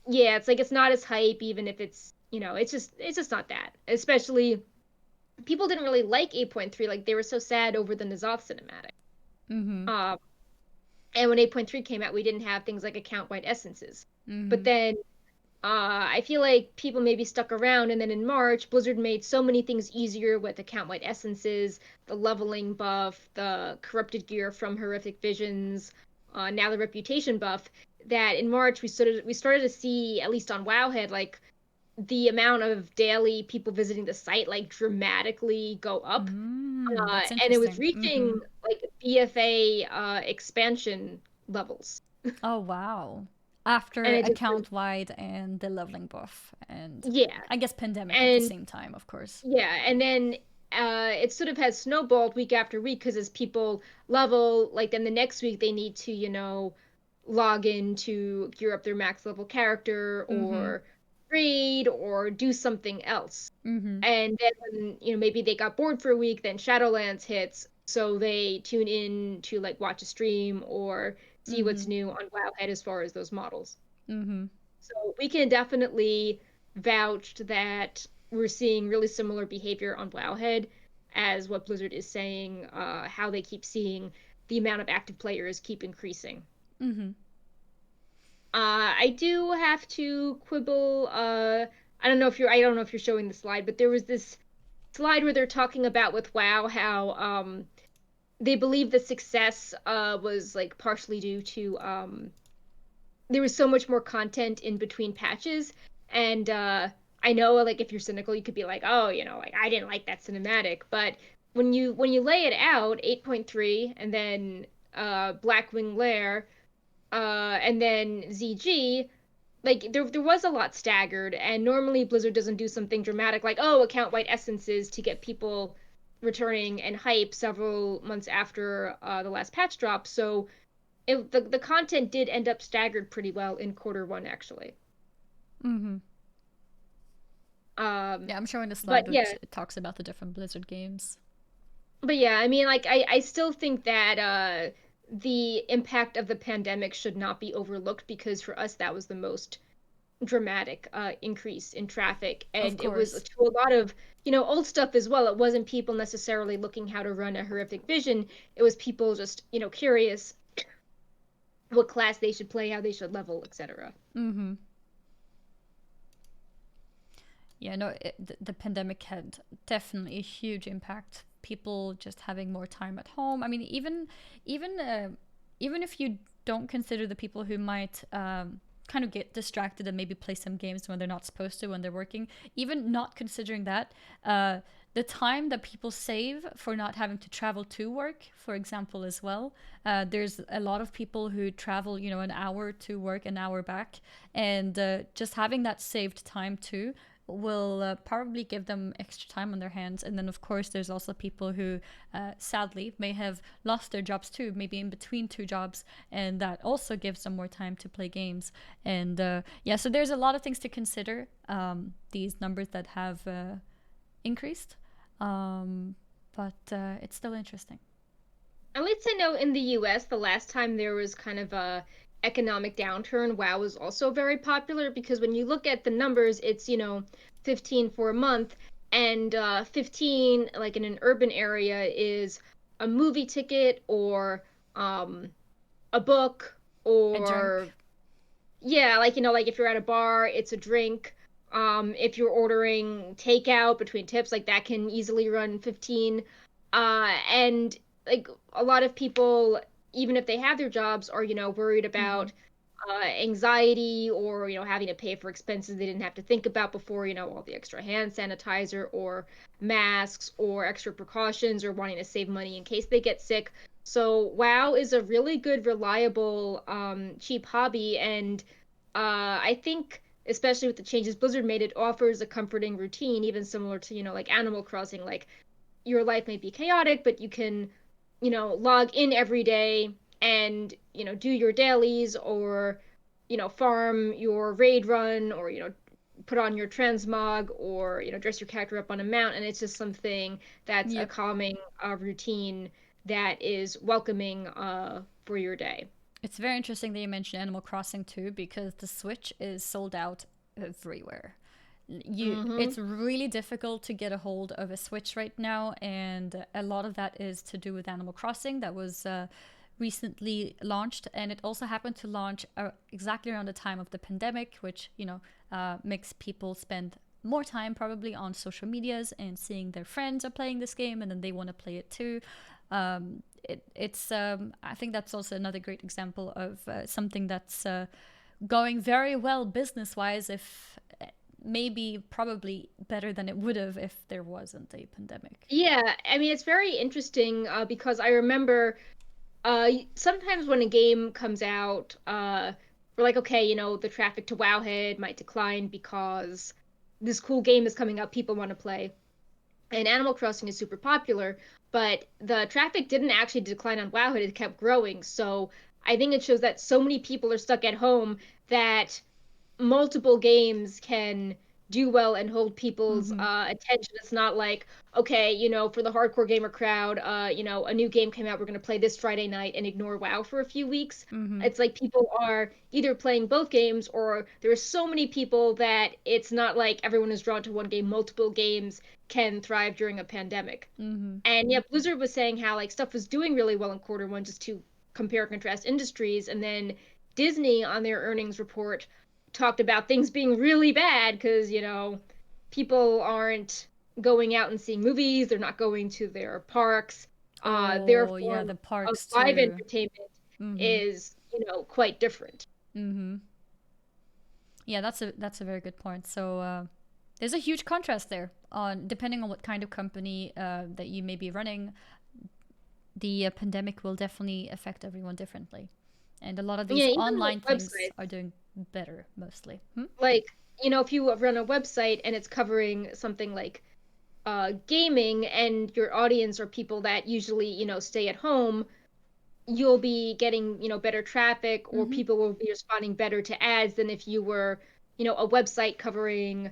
Speaker 2: Yeah, it's like it's not as hype, even if it's just not that. Especially people didn't really like 8.3, like they were so sad over the N'Zoth cinematic.
Speaker 1: Mm-hmm.
Speaker 2: Um, and when 8.3 came out, we didn't have things like account-wide essences. But
Speaker 1: Mm-hmm.
Speaker 2: then I feel like people maybe stuck around, and then in March, Blizzard made so many things easier with account-wide essences, the leveling buff, the corrupted gear from horrific visions, now the reputation buff. That in March we started to see, at least on Wowhead, like the amount of daily people visiting the site like dramatically go up,
Speaker 1: That's
Speaker 2: and it was
Speaker 1: interesting. Mm-hmm.
Speaker 2: reaching like BFA expansion levels,
Speaker 1: Oh, wow.
Speaker 2: and
Speaker 1: After
Speaker 2: it just
Speaker 1: account wide and the leveling buff, and
Speaker 2: yeah,
Speaker 1: I guess pandemic at the
Speaker 2: and
Speaker 1: same time, of course.
Speaker 2: yeah, and then it sort of has snowballed week after week because as people level, like then the next week they need to, log in to gear up their max level character
Speaker 1: Mm-hmm.
Speaker 2: or raid or do something else.
Speaker 1: Mm-hmm.
Speaker 2: And then, maybe they got bored for a week, then Shadowlands hits, so they tune in to like watch a stream or see
Speaker 1: Mm-hmm.
Speaker 2: what's new on Wowhead as far as those models.
Speaker 1: Mm-hmm.
Speaker 2: So we can definitely vouch that we're seeing really similar behavior on Wowhead as what Blizzard is saying, how they keep seeing the amount of active players keep increasing.
Speaker 1: Mm-hmm.
Speaker 2: I do have to quibble. I don't know if you're showing the slide, but there was this slide where they're talking about with WoW how they believe the success was like partially due to there was so much more content in between patches, and I know like if you're cynical you could be like, oh, like I didn't like that cinematic, but when you lay it out, 8.3 and then Blackwing Lair and then ZG, like there was a lot staggered, and normally Blizzard doesn't do something dramatic like, oh, account wide essences to get people returning and hype several months after the last patch drop. So the content did end up staggered pretty well in quarter one, actually.
Speaker 1: Mm-hmm.
Speaker 2: Um,
Speaker 1: Yeah, I'm showing the
Speaker 2: but
Speaker 1: slide
Speaker 2: yeah,
Speaker 1: that talks about the different Blizzard games.
Speaker 2: but yeah, I mean, like I still think that the impact of the pandemic should not be overlooked because for us that was the most dramatic increase in traffic,
Speaker 1: Of
Speaker 2: and it was
Speaker 1: course.
Speaker 2: to a lot of old stuff as well. It wasn't people necessarily looking how to run a horrific vision. It was people just curious what class they should play, how they should level, etc.
Speaker 1: Mm-hmm. Yeah, no, the pandemic had definitely a huge impact. People just having more time at home. I mean, even even if you don't consider the people who might kind of get distracted and maybe play some games when they're not supposed to when they're working, even not considering that, the time that people save for not having to travel to work, for example, as well. There's a lot of people who travel, an hour to work, an hour back, and just having that saved time too will probably give them extra time on their hands. And then, of course, there's also people who sadly may have lost their jobs too, maybe in between two jobs, and that also gives them more time to play games. And yeah, so there's a lot of things to consider. These numbers that have increased, but it's still interesting.
Speaker 2: At least I know in the US, the last time there was kind of a economic downturn, WoW was also very popular because when you look at the numbers, it's, 15 for a month, and 15, like in an urban area, is a movie ticket or a book
Speaker 1: A
Speaker 2: or
Speaker 1: drink.
Speaker 2: yeah, like like if you're at a bar, it's a drink. If you're ordering takeout between tips, like that can easily run 15. And like a lot of people, even if they have their jobs, are, worried
Speaker 1: Mm-hmm.
Speaker 2: about anxiety or, having to pay for expenses they didn't have to think about before, all the extra hand sanitizer or masks or extra precautions or wanting to save money in case they get sick. So WoW is a really good, reliable, cheap hobby, and I think especially with the changes Blizzard made, it offers a comforting routine, even similar to, like Animal Crossing. Like your life may be chaotic, but you can, log in every day and, do your dailies or, farm your raid run or, put on your transmog or, dress your character up on a mount. And it's just something that's a
Speaker 1: Yep.
Speaker 2: calming routine that is welcoming for your day.
Speaker 1: It's very interesting that you mentioned Animal Crossing too, because the Switch is sold out everywhere.
Speaker 2: Mm-hmm.
Speaker 1: It's really difficult to get a hold of a Switch right now, and a lot of that is to do with Animal Crossing that was recently launched, and it also happened to launch exactly around the time of the pandemic, which makes people spend more time probably on social medias and seeing their friends are playing this game, and then they want to play it too. It's I think that's also another great example of something that's going very well business wise, if maybe probably better than it would have if there wasn't a pandemic.
Speaker 2: Yeah, I mean, it's very interesting because I remember sometimes when a game comes out, we're like, okay, the traffic to Wowhead might decline because this cool game is coming up, people want to play. And Animal Crossing is super popular, but the traffic didn't actually decline on Wowhead, it kept growing. So I think it shows that so many people are stuck at home that multiple games can do well and hold people's
Speaker 1: Mm-hmm.
Speaker 2: attention. It's not like, okay, for the hardcore gamer crowd, a new game came out, we're going to play this Friday night and ignore WoW for a few weeks.
Speaker 1: Mm-hmm.
Speaker 2: It's like people are either playing both games or there are so many people that it's not like everyone is drawn to one game. Multiple games can thrive during a pandemic.
Speaker 1: Mm-hmm.
Speaker 2: And yeah, Blizzard was saying how like stuff was doing really well in quarter one just to compare and contrast industries. And then Disney on their earnings report talked about things being really bad because, people aren't going out and seeing movies, they're not going to their parks. Their
Speaker 1: Oh yeah,
Speaker 2: form
Speaker 1: the
Speaker 2: of
Speaker 1: parks
Speaker 2: live
Speaker 1: too.
Speaker 2: entertainment
Speaker 1: Mm-hmm.
Speaker 2: is, quite different.
Speaker 1: Mm-hmm. Yeah, that's a very good point. So there's a huge contrast there on depending on what kind of company that you may be running. The pandemic will definitely affect everyone differently, and a lot of
Speaker 2: Yeah,
Speaker 1: these
Speaker 2: even like
Speaker 1: online things are
Speaker 2: websites.
Speaker 1: doing better mostly. Hmm?
Speaker 2: Like, if you run a website and it's covering something like gaming and your audience are people that usually, stay at home, you'll be getting, better traffic or
Speaker 1: Mm-hmm.
Speaker 2: people will be responding better to ads than if you were, a website covering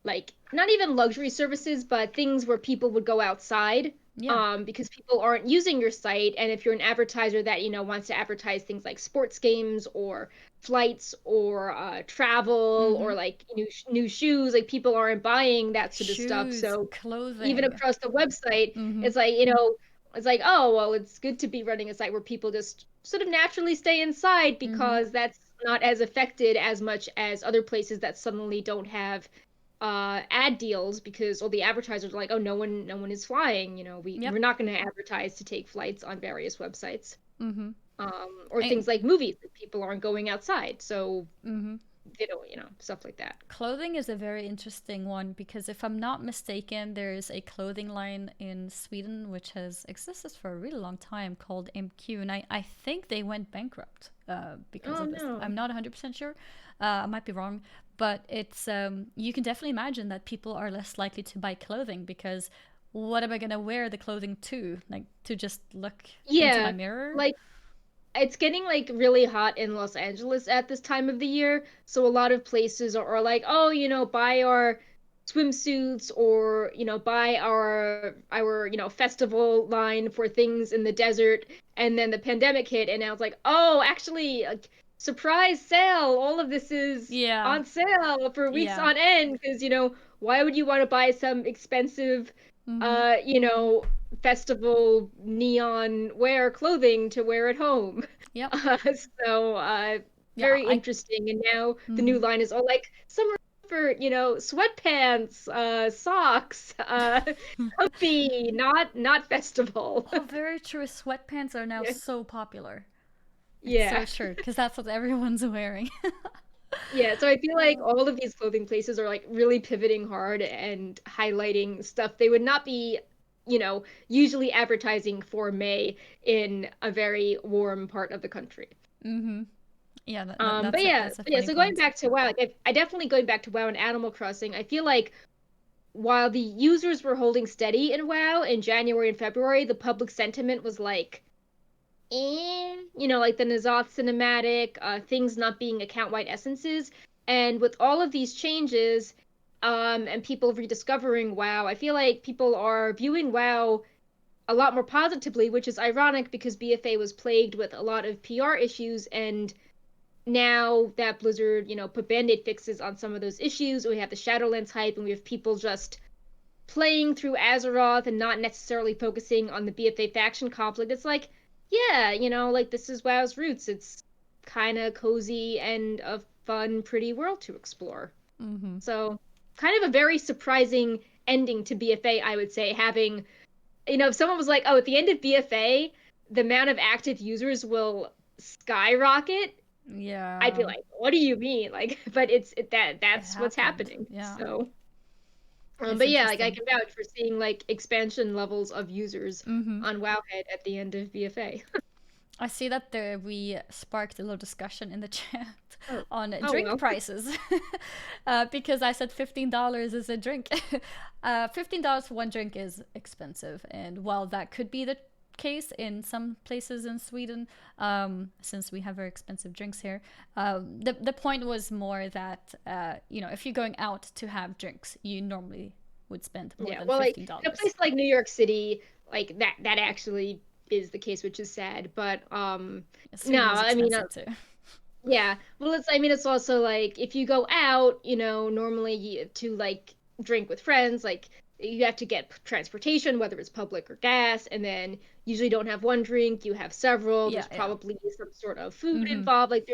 Speaker 2: like not even luxury services, but things where people would go outside.
Speaker 1: Yeah.
Speaker 2: because people aren't using your site. And if you're an advertiser that, wants to advertise things like sports games or flights or travel or
Speaker 1: Mm-hmm.
Speaker 2: like new shoes, like people aren't buying that sort of stuff.
Speaker 1: Shoes,
Speaker 2: So even
Speaker 1: clothing.
Speaker 2: across the website,
Speaker 1: Mm-hmm.
Speaker 2: it's like, it's like, oh, well, it's good to be running a site where people just sort of naturally stay inside
Speaker 1: Mm-hmm.
Speaker 2: because that's not as affected as much as other places that suddenly don't have ad deals because all the advertisers are like, oh, no one is flying,
Speaker 1: Yep.
Speaker 2: we're not going to advertise to take flights on various websites.
Speaker 1: Mm-hmm.
Speaker 2: Or
Speaker 1: And
Speaker 2: things like movies that people aren't going outside, so
Speaker 1: mm-hmm.
Speaker 2: they don't, stuff like that.
Speaker 1: Clothing is a very interesting one because if I'm not mistaken, there's a clothing line in Sweden which has existed for a really long time called MQ, and I think they went bankrupt because
Speaker 2: Oh
Speaker 1: of this.
Speaker 2: no.
Speaker 1: I'm not 100% sure. I might be wrong, but it's you can definitely imagine that people are less likely to buy clothing because what am I gonna wear the clothing to? Like to just look into my
Speaker 2: Yeah,
Speaker 1: mirror?
Speaker 2: like it's getting like really hot in Los Angeles at this time of the year. So a lot of places are like, oh, buy our swimsuits or, buy our, festival line for things in the desert. And then the pandemic hit and now it's like, oh, actually, like, surprise sale. All of this is
Speaker 1: Yeah,
Speaker 2: on sale for weeks
Speaker 1: yeah.
Speaker 2: on end because, why would you want to buy some expensive
Speaker 1: Mm-hmm.
Speaker 2: festival neon wear clothing to wear at home.
Speaker 1: Yep.
Speaker 2: Uh, so
Speaker 1: Yeah.
Speaker 2: very
Speaker 1: I.
Speaker 2: interesting. And now the
Speaker 1: Mm-hmm.
Speaker 2: new line is all like summer comfort, sweatpants, socks, comfy, not festival.
Speaker 1: Oh, very true. Sweatpants are now
Speaker 2: Yeah.
Speaker 1: so popular. It's so
Speaker 2: Yeah.
Speaker 1: true because that's what everyone's wearing.
Speaker 2: Yeah, so I feel like
Speaker 1: Oh.
Speaker 2: all of these clothing places are like really pivoting hard and highlighting stuff they would not be, usually advertising for May in a very warm part of the country.
Speaker 1: Mm-hmm. Yeah,
Speaker 2: But yeah,
Speaker 1: that's a
Speaker 2: yeah.
Speaker 1: funny
Speaker 2: So going
Speaker 1: point.
Speaker 2: back to WoW, like I definitely going back to WoW and Animal Crossing, I feel like while the users were holding steady in WoW in January and February, the public sentiment was like, like the N'Zoth cinematic, things not being account-wide essences. And with all of these changes, and people rediscovering WoW, I feel like people are viewing WoW a lot more positively, which is ironic because BFA was plagued with a lot of PR issues, and now that Blizzard, put band-aid fixes on some of those issues, we have the Shadowlands hype, and we have people just playing through Azeroth and not necessarily focusing on the BFA faction conflict. It's like, yeah, like this is WoW's roots. It's kind of cozy and a fun, pretty world to explore.
Speaker 1: Mm-hmm.
Speaker 2: So, kind of a very surprising ending to BFA, I would say, having, if someone was like, oh, at the end of BFA, the amount of active users will skyrocket, I'd be
Speaker 1: Yeah,
Speaker 2: like, what do you mean? Like, but
Speaker 1: it
Speaker 2: that's what's
Speaker 1: happened.
Speaker 2: happening.
Speaker 1: Yeah,
Speaker 2: So,
Speaker 1: it's
Speaker 2: but yeah, like I
Speaker 1: interesting.
Speaker 2: can vouch for seeing like expansion levels of users
Speaker 1: Mm-hmm.
Speaker 2: on Wowhead at the end of BFA.
Speaker 1: I see that we sparked a little discussion in the chat
Speaker 2: Oh,
Speaker 1: on
Speaker 2: oh
Speaker 1: drink
Speaker 2: well.
Speaker 1: prices because I said $15 is a drink. $15 for one drink is expensive, and while that could be the case in some places in Sweden, since we have very expensive drinks here, the point was more that if you're going out to have drinks, you normally would spend more
Speaker 2: Yeah,
Speaker 1: than
Speaker 2: well, like in a
Speaker 1: $15.
Speaker 2: place like New York City, like that actually is the case, which is sad. But no,
Speaker 1: Sweden is
Speaker 2: I mean,
Speaker 1: expensive too.
Speaker 2: yeah. Well, I mean, it's also like if you go out, normally to like drink with friends, like you have to get transportation, whether it's public or gas, and then usually don't have one drink, you have several.
Speaker 1: Yeah,
Speaker 2: There's
Speaker 1: yeah.
Speaker 2: probably some sort of food
Speaker 1: Mm-hmm.
Speaker 2: involved. Like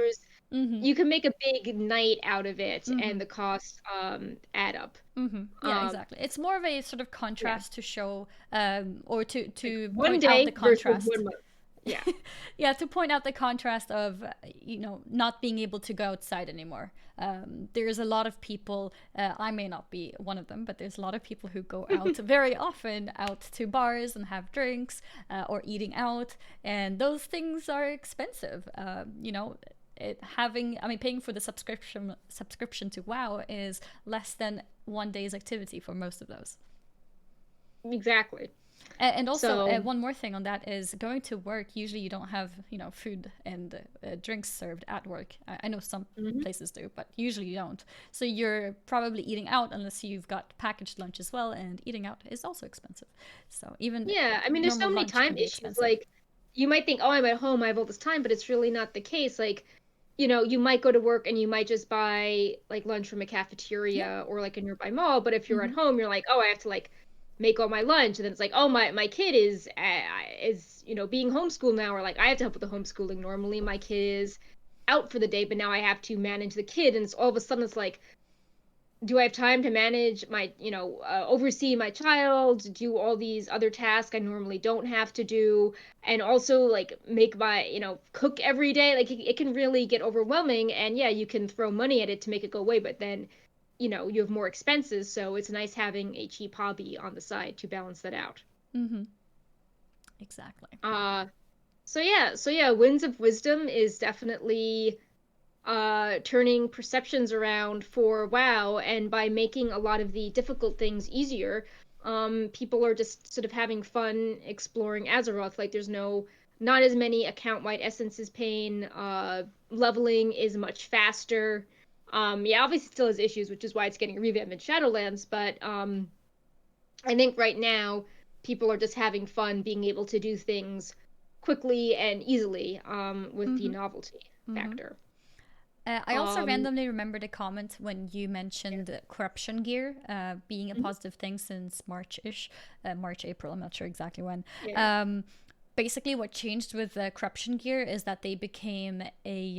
Speaker 1: Mm-hmm.
Speaker 2: you can make a big night out of it,
Speaker 1: Mm-hmm.
Speaker 2: and the costs add up.
Speaker 1: Mm-hmm. Yeah,
Speaker 2: Um,
Speaker 1: exactly. It's more of a sort of
Speaker 2: yeah,
Speaker 1: contrast to show, or to
Speaker 2: like
Speaker 1: to
Speaker 2: one
Speaker 1: point out the
Speaker 2: day versus
Speaker 1: contrast.
Speaker 2: 1 month. Yeah.
Speaker 1: Yeah, to point out the contrast of not being able to go outside anymore. There's a lot of people. I may not be one of them, but there's a lot of people who go out very often, out to bars and have drinks or eating out, and those things are expensive. Paying for the subscription to WoW is less than one day's activity for most of those.
Speaker 2: Exactly.
Speaker 1: And also,
Speaker 2: So,
Speaker 1: one more thing on that is going to work. Usually, you don't have food and drinks served at work. I know some
Speaker 2: mhm.
Speaker 1: places do, but usually you don't. So you're probably eating out unless you've got packaged lunch as well. And eating out is also expensive. So even
Speaker 2: Yeah, I mean, there's so
Speaker 1: normal
Speaker 2: many
Speaker 1: lunch
Speaker 2: time
Speaker 1: can be
Speaker 2: issues.
Speaker 1: expensive.
Speaker 2: Like, you might think, oh, I'm at home, I have all this time, but it's really not the case. Like, you might go to work and you might just buy like lunch from a
Speaker 1: Yeah.
Speaker 2: cafeteria or like a nearby mall. But if you're at
Speaker 1: Mm-hmm.
Speaker 2: home, you're like, oh, I have to like make all my lunch, and then it's like, oh, my kid is being homeschooled now, or like I have to help with the homeschooling. Normally, my kid is out for the day, but now I have to manage the kid, and it's all of a sudden it's like, do I have time to manage my, oversee my child, do all these other tasks I normally don't have to do, and also like make my, cook every day? Like it can really get overwhelming. And yeah, you can throw money at it to make it go away, but then, you have more expenses. So it's nice having a cheap hobby on the side to balance that out.
Speaker 1: Mm-hmm. Exactly.
Speaker 2: Uh, so yeah, Winds of Wisdom is definitely turning perceptions around for WoW, and by making a lot of the difficult things easier, people are just sort of having fun exploring Azeroth. Like there's not as many account-wide essences pain. Leveling is much faster. Yeah, obviously still has issues, which is why it's getting revamped in Shadowlands, but I think right now people are just having fun being able to do things quickly and easily with the
Speaker 1: Mm-hmm.
Speaker 2: novelty
Speaker 1: Mm-hmm.
Speaker 2: factor.
Speaker 1: I also
Speaker 2: Um,
Speaker 1: randomly remembered a comment when you mentioned corruption gear being a
Speaker 2: mhm.
Speaker 1: positive thing since March-ish, March, April, I'm not sure exactly when.
Speaker 2: Yeah.
Speaker 1: Um, Basically, what changed with the corruption gear is that they became a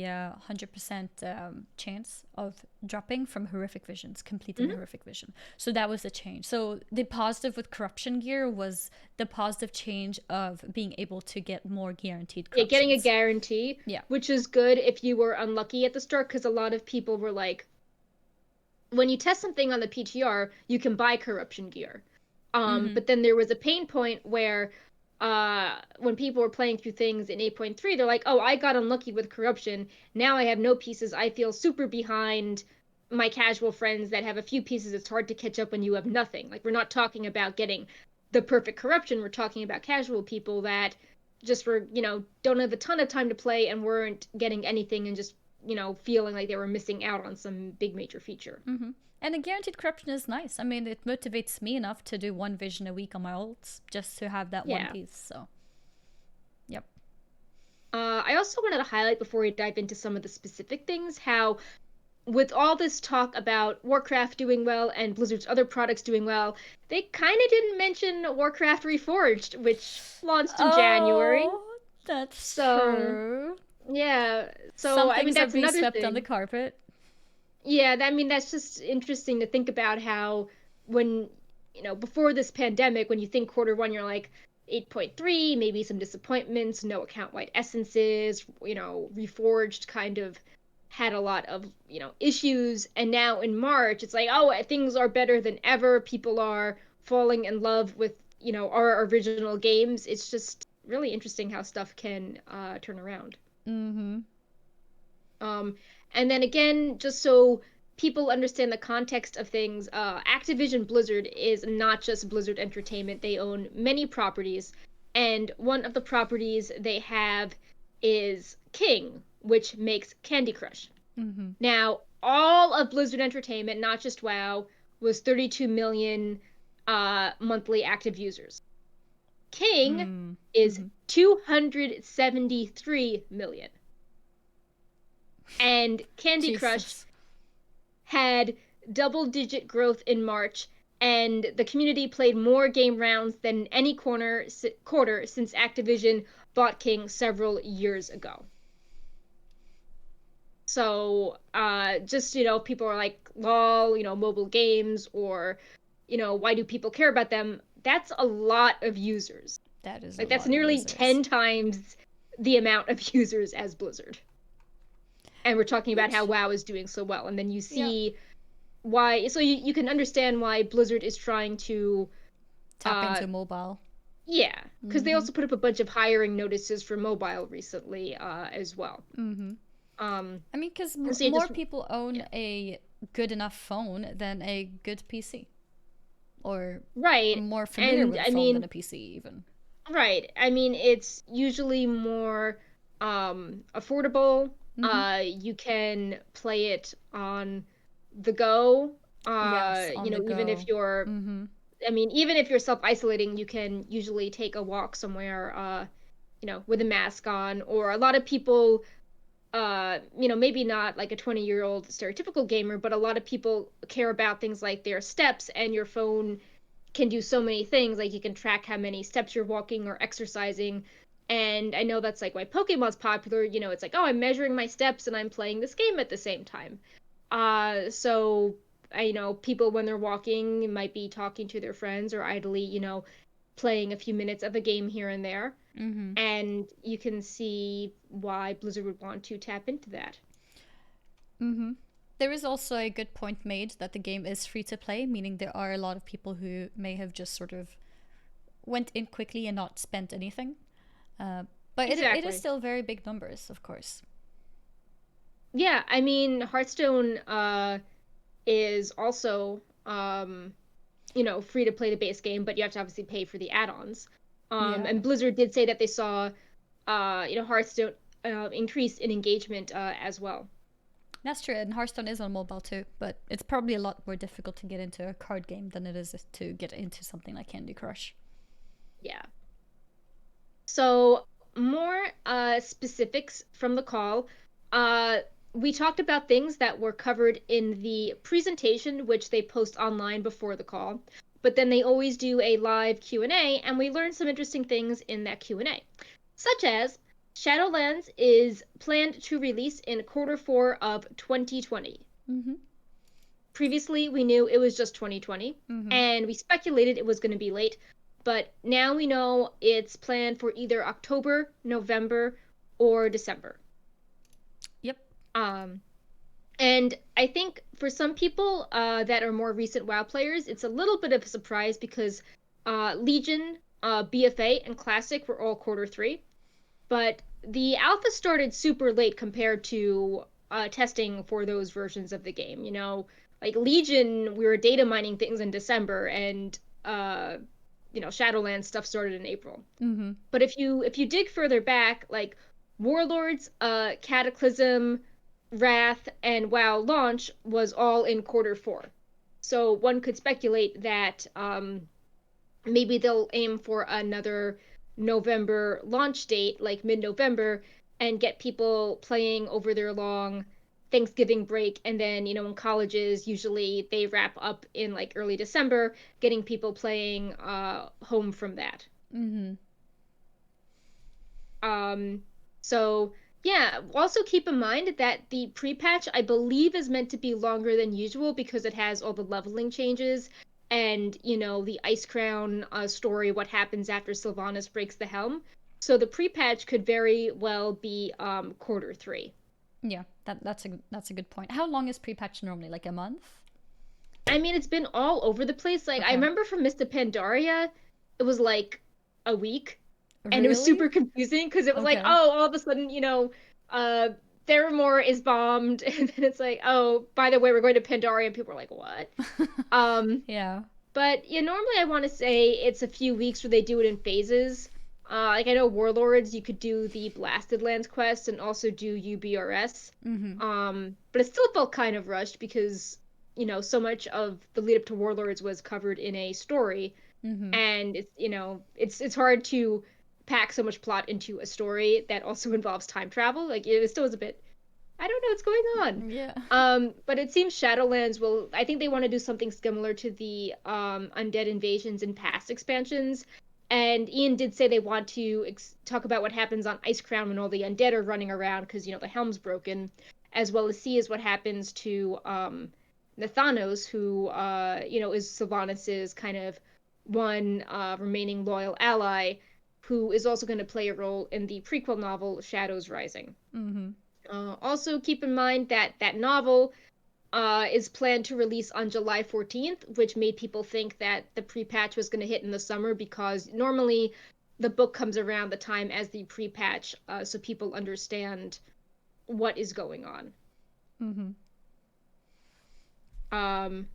Speaker 1: 100% chance of dropping from horrific visions, completing a
Speaker 2: Hmm.
Speaker 1: horrific vision. So that was the change. So the positive with corruption gear was the positive change of being able to get more guaranteed
Speaker 2: Yeah, getting a
Speaker 1: corruptions.
Speaker 2: guarantee,
Speaker 1: Yeah.
Speaker 2: which is good if you were unlucky at the start, because a lot of people were like, when you test something on the PTR, you can buy corruption gear.
Speaker 1: Mm-hmm.
Speaker 2: But then there was a pain point where when people were playing through things in 8.3, they're like, oh, I got unlucky with corruption. Now I have no pieces. I feel super behind my casual friends that have a few pieces. It's hard to catch up when you have nothing. Like, we're not talking about getting the perfect corruption. We're talking about casual people that just were, don't have a ton of time to play and weren't getting anything, and just, feeling like they were missing out on some big major feature.
Speaker 1: Mm-hmm. And the guaranteed corruption is nice. I mean, it motivates me enough to do one vision a week on my ults just to have that one
Speaker 2: Yeah.
Speaker 1: piece. So, yep.
Speaker 2: I also wanted to highlight before we dive into some of the specific things how, with all this talk about Warcraft doing well and Blizzard's other products doing well, they kind of didn't mention Warcraft Reforged, which launched in January.
Speaker 1: Oh, that's
Speaker 2: So,
Speaker 1: true.
Speaker 2: yeah. So,
Speaker 1: Some
Speaker 2: I mean,
Speaker 1: things are
Speaker 2: that's
Speaker 1: being
Speaker 2: another
Speaker 1: swept on the
Speaker 2: thing.
Speaker 1: carpet.
Speaker 2: Yeah, I mean, that's just interesting to think about how, when, before this pandemic, when you think quarter one, you're like 8.3, maybe some disappointments, no account-wide essences, Reforged kind of had a lot of, issues. And now in March, it's like, oh, things are better than ever. People are falling in love with, our original games. It's just really interesting how stuff can turn around.
Speaker 1: Mm-hmm.
Speaker 2: Um, and then again, just so people understand the context of things, Activision Blizzard is not just Blizzard Entertainment. They own many properties, and one of the properties they have is King, which makes Candy Crush.
Speaker 1: Mm-hmm.
Speaker 2: Now, all of Blizzard Entertainment, not just WoW, was 32 million monthly active users. King is
Speaker 1: Mm-hmm.
Speaker 2: 273 million. And Candy Crush
Speaker 1: Jesus.
Speaker 2: had double-digit growth in March, and the community played more game rounds than any quarter since Activision bought King several years ago. So, just, people are like, lol, mobile games, or, why do people care about them? That's a lot of users.
Speaker 1: That is a
Speaker 2: Like, that's
Speaker 1: lot of
Speaker 2: nearly
Speaker 1: users.
Speaker 2: 10 times the amount of users as Blizzard. And we're talking about how
Speaker 1: Which,
Speaker 2: WoW is doing so well. And then you
Speaker 1: yeah,
Speaker 2: see why, so you can understand why Blizzard is trying to
Speaker 1: tap
Speaker 2: uh
Speaker 1: into mobile.
Speaker 2: yeah, because they
Speaker 1: Mm-hmm.
Speaker 2: also put up a bunch of hiring notices for mobile recently, as well.
Speaker 1: Mm-hmm.
Speaker 2: um
Speaker 1: I mean, because
Speaker 2: so you
Speaker 1: more
Speaker 2: just
Speaker 1: people own
Speaker 2: Yeah.
Speaker 1: a good enough phone than a good PC. or
Speaker 2: Right.
Speaker 1: more familiar
Speaker 2: And
Speaker 1: with a
Speaker 2: I
Speaker 1: phone than
Speaker 2: mean,
Speaker 1: a PC, even.
Speaker 2: right. I mean, it's usually more affordable.
Speaker 1: Mm-hmm.
Speaker 2: You can play it on the go.
Speaker 1: Yes, on the
Speaker 2: Even if
Speaker 1: go.
Speaker 2: you're,
Speaker 1: Mm-hmm.
Speaker 2: I mean, even if you're self-isolating, you can usually take a walk somewhere, with a mask on. Or a lot of people, maybe not like a 20-year-old stereotypical gamer, but a lot of people care about things like their steps, and your phone can do so many things. Like you can track how many steps you're walking or exercising. And I know that's like why Pokemon's popular. It's like, oh, I'm measuring my steps and I'm playing this game at the same time. So people when they're walking might be talking to their friends or idly, playing a few minutes of a game here and there.
Speaker 1: Mm-hmm.
Speaker 2: And you can see why Blizzard would want to tap into that.
Speaker 1: Mm-hmm. There is also a good point made that the game is free to play, meaning there are a lot of people who may have just sort of went in quickly and not spent anything. Uh, but it is
Speaker 2: Exactly.
Speaker 1: still very big numbers, of course.
Speaker 2: Yeah, I mean, Hearthstone is also free to play the base game, but you have to obviously pay for the add-ons.
Speaker 1: Yeah,
Speaker 2: And Blizzard did say that they saw Hearthstone increase in engagement as well.
Speaker 1: that's true. And Hearthstone is on mobile too, but it's probably a lot more difficult to get into a card game than it is to get into something like Candy Crush.
Speaker 2: Yeah. So more specifics from the call. Uh, we talked about things that were covered in the presentation, which they post online before the call. But then they always do a live Q&A, and we learned some interesting things in that Q&A, such as Shadowlands is planned to release in quarter 4 of 2020.
Speaker 1: Mm-hmm.
Speaker 2: Previously, we knew it was just 2020,
Speaker 1: Mm-hmm.
Speaker 2: and we speculated it was going to be late, but now we know it's planned for either October, November, or December.
Speaker 1: Yep.
Speaker 2: Um, and I think for some people that are more recent WoW players, it's a little bit of a surprise because Legion, BFA, and Classic were all quarter 3, but the alpha started super late compared to testing for those versions of the game. Like Legion, we were data mining things in December, and Shadowlands stuff started in April.
Speaker 1: Mm-hmm.
Speaker 2: But if you dig further back, like Warlords, Cataclysm, Wrath, and WoW launch was all in quarter 4. So one could speculate that maybe they'll aim for another November launch date, like mid-November, and get people playing over their long Thanksgiving break. And then, in colleges, usually they wrap up in like early December, getting people playing home from that.
Speaker 1: Mm-hmm.
Speaker 2: Um, so yeah, also keep in mind that the pre-patch, I believe, is meant to be longer than usual because it has all the leveling changes and, the Ice Crown story, what happens after Sylvanas breaks the helm. So the pre-patch could very well be quarter 3.
Speaker 1: Yeah, that's a good point. How long is pre-patch normally? Like a month?
Speaker 2: I mean, it's been all over the place. Like I
Speaker 1: Okay.
Speaker 2: remember from Mr. Pandaria, it was like a week, and it was
Speaker 1: Really?
Speaker 2: super confusing because it was like,
Speaker 1: Okay.
Speaker 2: oh, all of a sudden, uh, Theramore is bombed, and then it's like, oh, by the way, we're going to Pandaria, and people are like, what? Um,
Speaker 1: Yeah.
Speaker 2: but yeah, normally I want to say it's a few weeks where they do it in phases. Like I know Warlords, you could do the Blasted Lands quest and also do UBRS.
Speaker 1: Mm-hmm.
Speaker 2: But it still felt kind of rushed because so much of the lead up to Warlords was covered in a story,
Speaker 1: Mm-hmm.
Speaker 2: and it's hard to pack so much plot into a story that also involves time travel. Like it still was a bit, I don't know what's going on.
Speaker 1: Yeah.
Speaker 2: But it seems Shadowlands will. I think they want to do something similar to the Undead Invasions in past expansions. And Ian did say they want to talk about what happens on Icecrown when all the undead are running around because the helm's broken, as well as see as what happens to Nathanos, who is Sylvanas's kind of one remaining loyal ally, who is also going to play a role in the prequel novel Shadows Rising.
Speaker 1: Mm-hmm.
Speaker 2: Also, keep in mind that that novel is planned to release on July 14th, which made people think that the pre-patch was going to hit in the summer because normally the book comes around the time as the pre-patch, so people understand what is going on.
Speaker 1: Mm-hmm.
Speaker 2: Um,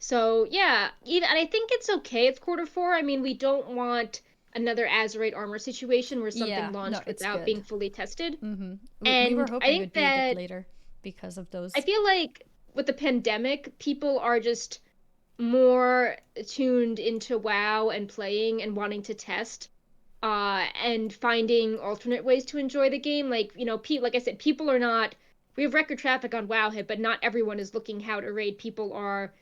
Speaker 2: So yeah, even and I think it's okay. It's quarter four. I mean, we don't want another Azerite armor situation where something
Speaker 1: Yeah, no,
Speaker 2: launched
Speaker 1: it's
Speaker 2: without
Speaker 1: good.
Speaker 2: being fully tested.
Speaker 1: We were
Speaker 2: And I
Speaker 1: hoping it
Speaker 2: think
Speaker 1: would be a bit
Speaker 2: that
Speaker 1: later because of
Speaker 2: I
Speaker 1: those.
Speaker 2: feel like with the pandemic, people are just more tuned into WoW and playing and wanting to test and finding alternate ways to enjoy the game. Like, like I said, people are not. We have record traffic on Wowhead, but not everyone is looking how to raid. People are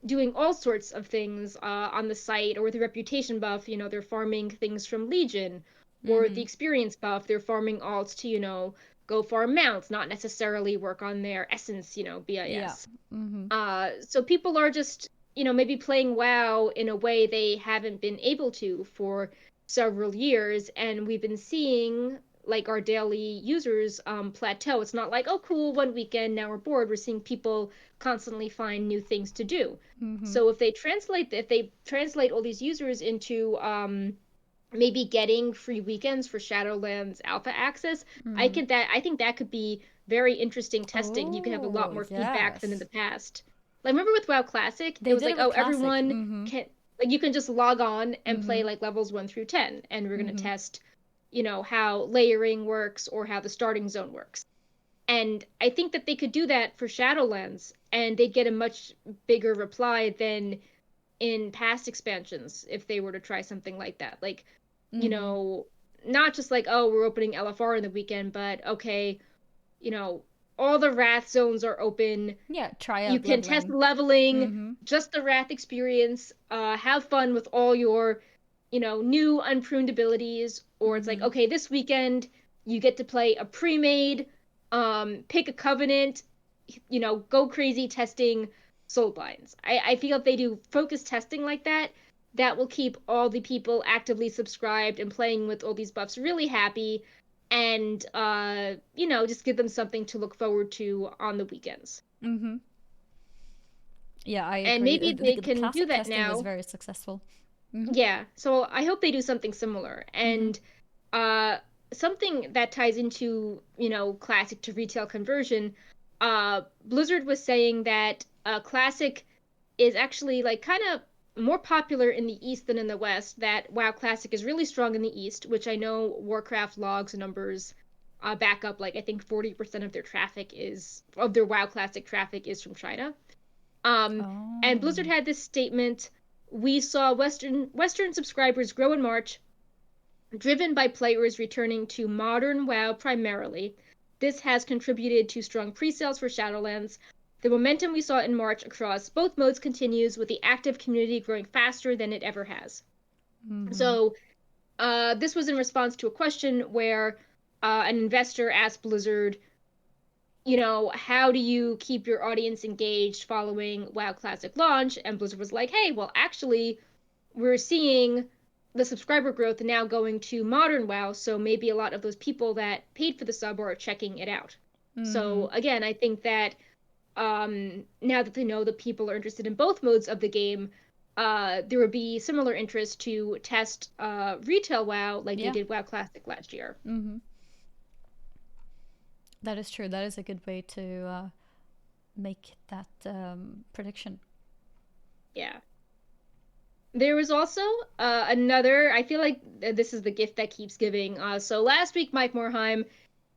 Speaker 2: doing all sorts of things on the site, or with the reputation buff, they're farming things from Legion, or with the
Speaker 1: Mm-hmm.
Speaker 2: experience buff, they're farming alts to, go farm mounts, not necessarily work on their essence,
Speaker 1: Yeah.
Speaker 2: BIS.
Speaker 1: Mm-hmm.
Speaker 2: So people are just, maybe playing WoW in a way they haven't been able to for several years, and we've been seeing like our daily users plateau. It's not like, oh cool, one weekend, now we're bored. We're seeing people constantly find new things to do.
Speaker 1: Mm-hmm.
Speaker 2: So if they translate all these users into maybe getting free weekends for Shadowlands alpha access,
Speaker 1: Mm-hmm.
Speaker 2: I think that could be very interesting testing. You could have a lot
Speaker 1: Oh,
Speaker 2: more feedback than in the
Speaker 1: yes.
Speaker 2: past. Like remember with WoW Classic, it
Speaker 1: They
Speaker 2: was
Speaker 1: did
Speaker 2: like,
Speaker 1: it with
Speaker 2: oh,
Speaker 1: Classic.
Speaker 2: everyone
Speaker 1: Mm-hmm.
Speaker 2: can, like, you can just log on and play
Speaker 1: Mm-hmm.
Speaker 2: like levels 1 through 10, and we're going to
Speaker 1: Mm-hmm.
Speaker 2: test, how layering works or how the starting zone works. And I think that they could do that for Shadowlands, and they'd get a much bigger reply than in past expansions if they were to try something like that. Like, you
Speaker 1: Mm-hmm.
Speaker 2: know, not just like, oh, we're opening LFR in the weekend, but okay, you know, all the Wrath zones are open.
Speaker 1: Yeah, try
Speaker 2: You
Speaker 1: out
Speaker 2: can test
Speaker 1: leveling.
Speaker 2: leveling,
Speaker 1: Mm-hmm.
Speaker 2: just the Wrath experience, have fun with all your, new unpruned abilities. Or it's like,
Speaker 1: Mm-hmm.
Speaker 2: okay, this weekend you get to play a pre-made, pick a covenant, go crazy testing soulblinds. I feel if they do focused testing like that, that will keep all the people actively subscribed and playing with all these buffs really happy, and just give them something to look forward to on the weekends.
Speaker 1: Mm-hmm. Yeah, I
Speaker 2: And
Speaker 1: agree.
Speaker 2: maybe they
Speaker 1: The
Speaker 2: can do
Speaker 1: classic
Speaker 2: that
Speaker 1: testing was
Speaker 2: now.
Speaker 1: very successful. Mm-hmm.
Speaker 2: Yeah, so I hope they do something similar.
Speaker 1: Mm-hmm.
Speaker 2: And uh something that ties into, classic to retail conversion, Blizzard was saying that classic is actually like kind of more popular in the East than in the West, that WoW Classic is really strong in the East, which I know Warcraft logs numbers back up. Like I think 40% of their WoW Classic traffic is from China. Um, and Blizzard
Speaker 1: Oh.
Speaker 2: had this statement: "We saw Western subscribers grow in March, driven by players returning to modern WoW primarily. This has contributed to strong pre-sales for Shadowlands. The momentum we saw in March across both modes continues, with the active community growing faster than it ever has."
Speaker 1: Mm-hmm.
Speaker 2: So, this was in response to a question where an investor asked Blizzard, how do you keep your audience engaged following WoW Classic launch? And Blizzard was like, hey, well, actually, we're seeing the subscriber growth now going to modern WoW, so maybe a lot of those people that paid for the sub are checking it out.
Speaker 1: Mm-hmm.
Speaker 2: So again, I think that now that they know that people are interested in both modes of the game, there would be similar interest to test retail WoW like they
Speaker 1: Yeah.
Speaker 2: did WoW Classic last year.
Speaker 1: Mm-hmm. That is true. That is a good way to make that prediction.
Speaker 2: Yeah. There was also another. I feel like this is the gift that keeps giving. So last week, Mike Morheim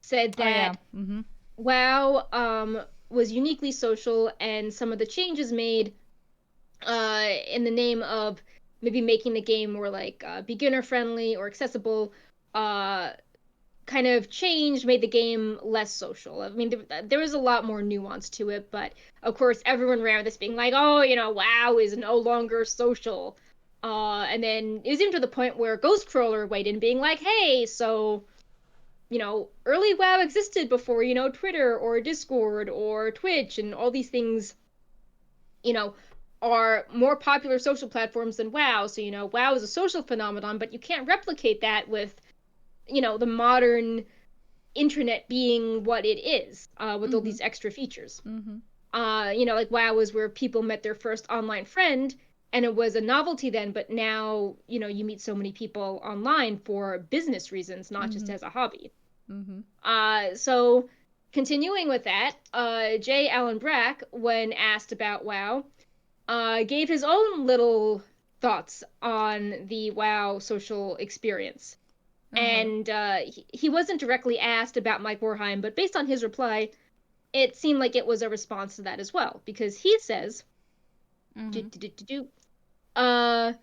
Speaker 2: said
Speaker 1: Oh yeah.
Speaker 2: that
Speaker 1: Mm-hmm.
Speaker 2: WoW was uniquely social, and some of the changes made in the name of maybe making the game more like beginner friendly or accessible, uh, kind of changed, made the game less social. I mean, there was a lot more nuance to it, but of course, everyone ran with this being like, oh, WoW is no longer social. And then it was even to the point where Ghostcrawler weighed in, being like, hey, so, early WoW existed before, Twitter or Discord or Twitch and all these things, you know, are more popular social platforms than WoW. So, WoW is a social phenomenon, but you can't replicate that with, the modern internet being what it is, with all
Speaker 1: Mm-hmm.
Speaker 2: these extra features.
Speaker 1: Mm-hmm.
Speaker 2: Like WoW was where people met their first online friend, and it was a novelty then, but now, you meet so many people online for business reasons, not just
Speaker 1: Mm-hmm.
Speaker 2: as a hobby.
Speaker 1: Mm-hmm.
Speaker 2: So continuing with that, J. Allen Brack, when asked about WoW, gave his own little thoughts on the WoW social experience.
Speaker 1: Uh-huh.
Speaker 2: And he wasn't directly asked about Mike Warheim, but based on his reply, it seemed like it was a response to that as well, because he says, do,
Speaker 1: Mm-hmm.
Speaker 2: do, do, do, do, uh,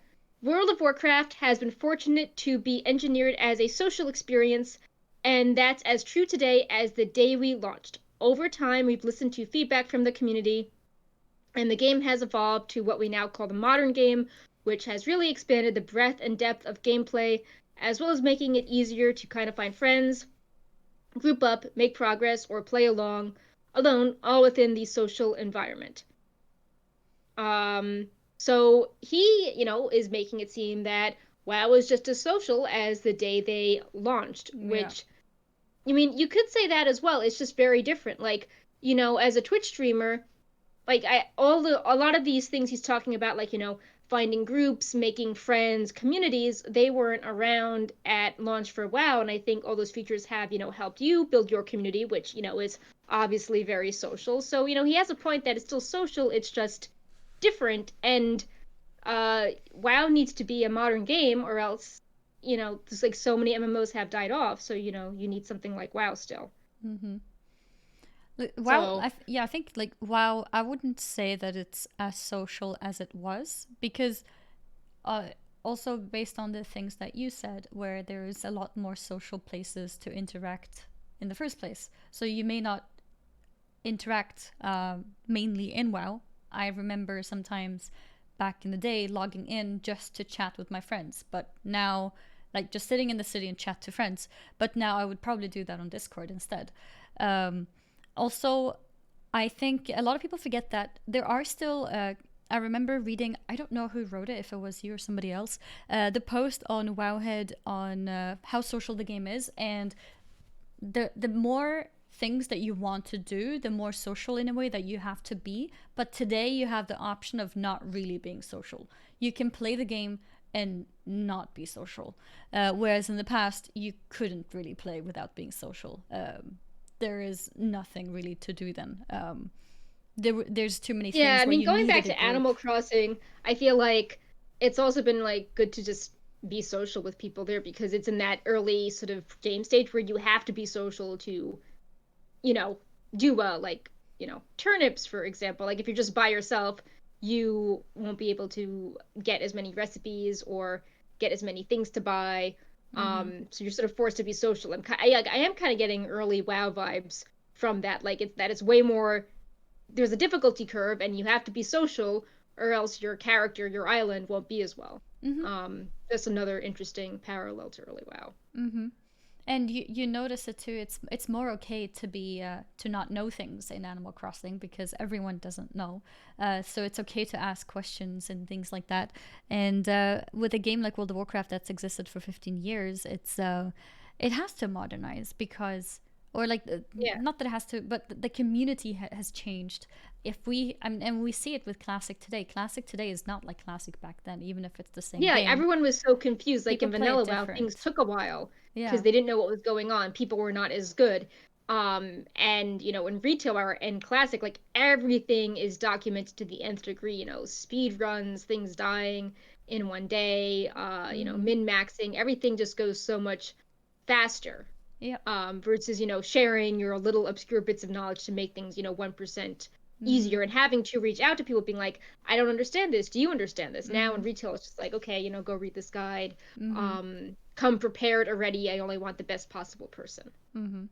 Speaker 2: World of Warcraft has been fortunate to be engineered as a social experience, and that's as true today as the day we launched. Over time, we've listened to feedback from the community, and the game has evolved to what we now call the modern game, which has really expanded the breadth and depth of gameplay, as well as making it easier to kind of find friends, group up, make progress, or play alone, all within the social environment. Um, so he, is making it seem that WoW was just as social as the day they launched,
Speaker 1: Yeah.
Speaker 2: which, I mean, you could say that as well. It's just very different. Like, as a Twitch streamer, like a lot of these things he's talking about, like, finding groups, making friends, communities, they weren't around at launch for WoW. And I think all those features have, helped you build your community, which, is obviously very social. So, he has a point that it's still social, it's just different. And WoW needs to be a modern game, or else, there's like so many MMOs have died off. So, you need something like WoW still.
Speaker 1: Mm-hmm. Wow,
Speaker 2: So,
Speaker 1: yeah, I think like wow, I wouldn't say that it's as social as it was because uh, also based on the things that you said, where there's a lot more social places to interact in the first place. So you may not interact mainly in WoW. I remember sometimes back in the day logging in just to chat with my friends, but now, like just sitting in the city and chat to friends. But now I would probably do that on Discord instead. Um, Also, I think a lot of people forget that there are still. I remember reading. I don't know who wrote it, if it was you or somebody else. The post on Wowhead on how social the game is, and the more things that you want to do, the more social in a way that you have to be. But today you have the option of not really being social. You can play the game and not be social. Whereas in the past, you couldn't really play without being social. There is nothing really to do then. There's too many
Speaker 2: yeah,
Speaker 1: things
Speaker 2: I
Speaker 1: where
Speaker 2: mean,
Speaker 1: you
Speaker 2: going back
Speaker 1: needed a
Speaker 2: to
Speaker 1: group.
Speaker 2: Animal Crossing, I feel like it's also been like good to just be social with people there, because it's in that early sort of game stage where you have to be social to, you know, do well, like, turnips, for example. Like if you're just by yourself, you won't be able to get as many recipes or get as many things to buy.
Speaker 1: Mm-hmm.
Speaker 2: So you're sort of forced to be social. I am kind of getting early WoW vibes from that. Like it's way more, there's a difficulty curve and you have to be social, or else your character, your island won't be as well.
Speaker 1: Mm-hmm.
Speaker 2: That's another interesting parallel to early WoW.
Speaker 1: Mm-hmm. And you notice it too. It's more okay to be to not know things in Animal Crossing because everyone doesn't know. So it's okay to ask questions and things like that. And with a game like World of Warcraft that's existed for 15 years, it has to modernize because or like
Speaker 2: Yeah.
Speaker 1: not that it has to, but the community has changed. If we and we see it with Classic today. Classic today is not like Classic back then, even if it's the same
Speaker 2: Yeah, like
Speaker 1: game.
Speaker 2: everyone was so confused. Like
Speaker 1: People
Speaker 2: in
Speaker 1: play it
Speaker 2: Vanilla WoW, things
Speaker 1: different.
Speaker 2: took a while because
Speaker 1: Yeah.
Speaker 2: they didn't know what was going on. People were not as good. And in retail or in classic, like everything is documented to the nth degree, speed runs, things dying in one day,
Speaker 1: Mm-hmm.
Speaker 2: min-maxing, everything just goes so much faster.
Speaker 1: Yep.
Speaker 2: Versus, sharing your little obscure bits of knowledge to make things, 1%
Speaker 1: Mm-hmm.
Speaker 2: easier, and having to reach out to people being like, I don't understand this. Do you understand this? Now
Speaker 1: Mm-hmm.
Speaker 2: in retail, it's just like, okay, go read this guide.
Speaker 1: Mm-hmm.
Speaker 2: Come prepared already. I only want the best possible person.
Speaker 1: Mm-hmm.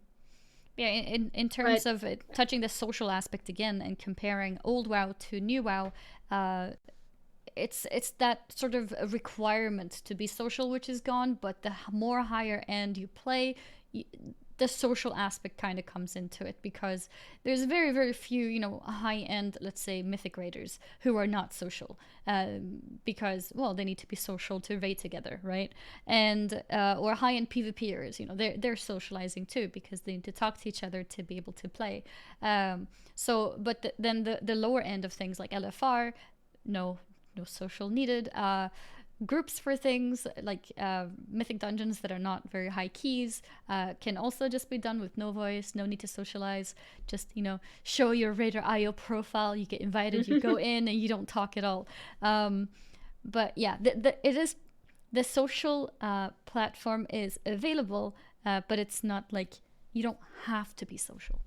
Speaker 1: Yeah, in terms
Speaker 2: But
Speaker 1: of it, touching the social aspect again and comparing old WoW to new WoW, uh, it's that sort of a requirement to be social which is gone. But the more higher end you play, the social aspect kind of comes into it because there's very few high end, let's say, mythic raiders who are not social because well they need to be social to raid together, right? And or high end PvPers, they're socializing too because they need to talk to each other to be able to play. So but then the lower end of things like LFR, no social needed. groups for things like mythic dungeons that are not very high keys can also just be done with no voice, no need to socialize. Just, show your Raider IO profile, you get invited, you go in, and you don't talk at all. But yeah, it is the social platform is available, but it's not like you don't have to be social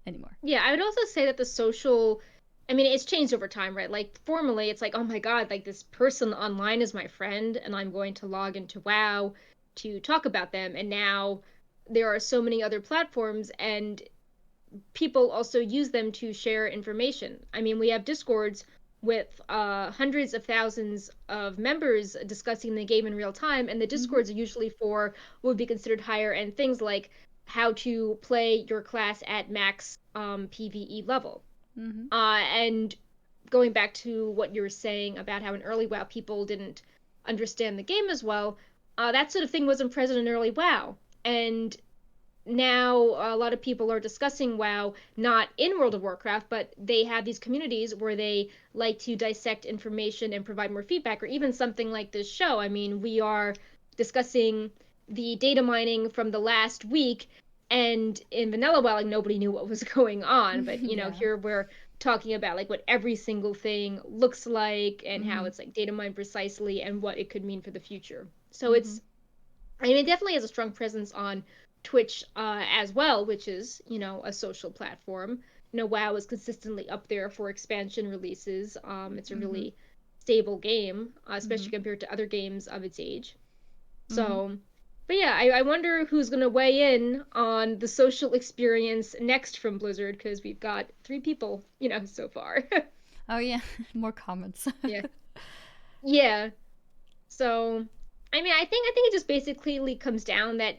Speaker 1: anymore.
Speaker 2: Yeah, I would also say that the social, I mean, it's changed over time, right? Like formally, it's like, oh my God, like this person online is my friend, and I'm going to log into WoW to talk about them. And now there are so many other platforms, and people also use them to share information. I mean, we have Discords with hundreds of thousands of members discussing the game in real time, and the Discords are usually for what would be considered higher end things like how to play your class at max PVE level. And going back to what you were saying about how in early WoW people didn't understand the game as well, that sort of thing wasn't present in early WoW. And now a lot of people are discussing WoW not in World of Warcraft, but they have these communities where they like to dissect information and provide more feedback, or even something like this show. I mean, we are discussing the data mining from the last week, and in vanilla WoW, like nobody knew what was going on, but
Speaker 1: Yeah.
Speaker 2: here we're talking about like what every single thing looks like and how
Speaker 1: Mm-hmm.
Speaker 2: it's like data mined precisely and what it could mean for the future. So
Speaker 1: Mm-hmm.
Speaker 2: it's, I mean, it definitely has a strong presence on Twitch as well, which is, a social platform. WoW is consistently up there for expansion releases. It's a
Speaker 1: Mm-hmm.
Speaker 2: really stable game,
Speaker 1: Mm-hmm.
Speaker 2: especially compared to other games of its age.
Speaker 1: Mm-hmm.
Speaker 2: So, but yeah, I wonder who's going to weigh in on the social experience next from Blizzard, because we've got 3 people, so far.
Speaker 1: Oh yeah, more comments.
Speaker 2: Yeah. Yeah. So, I mean, I think it just basically comes down that,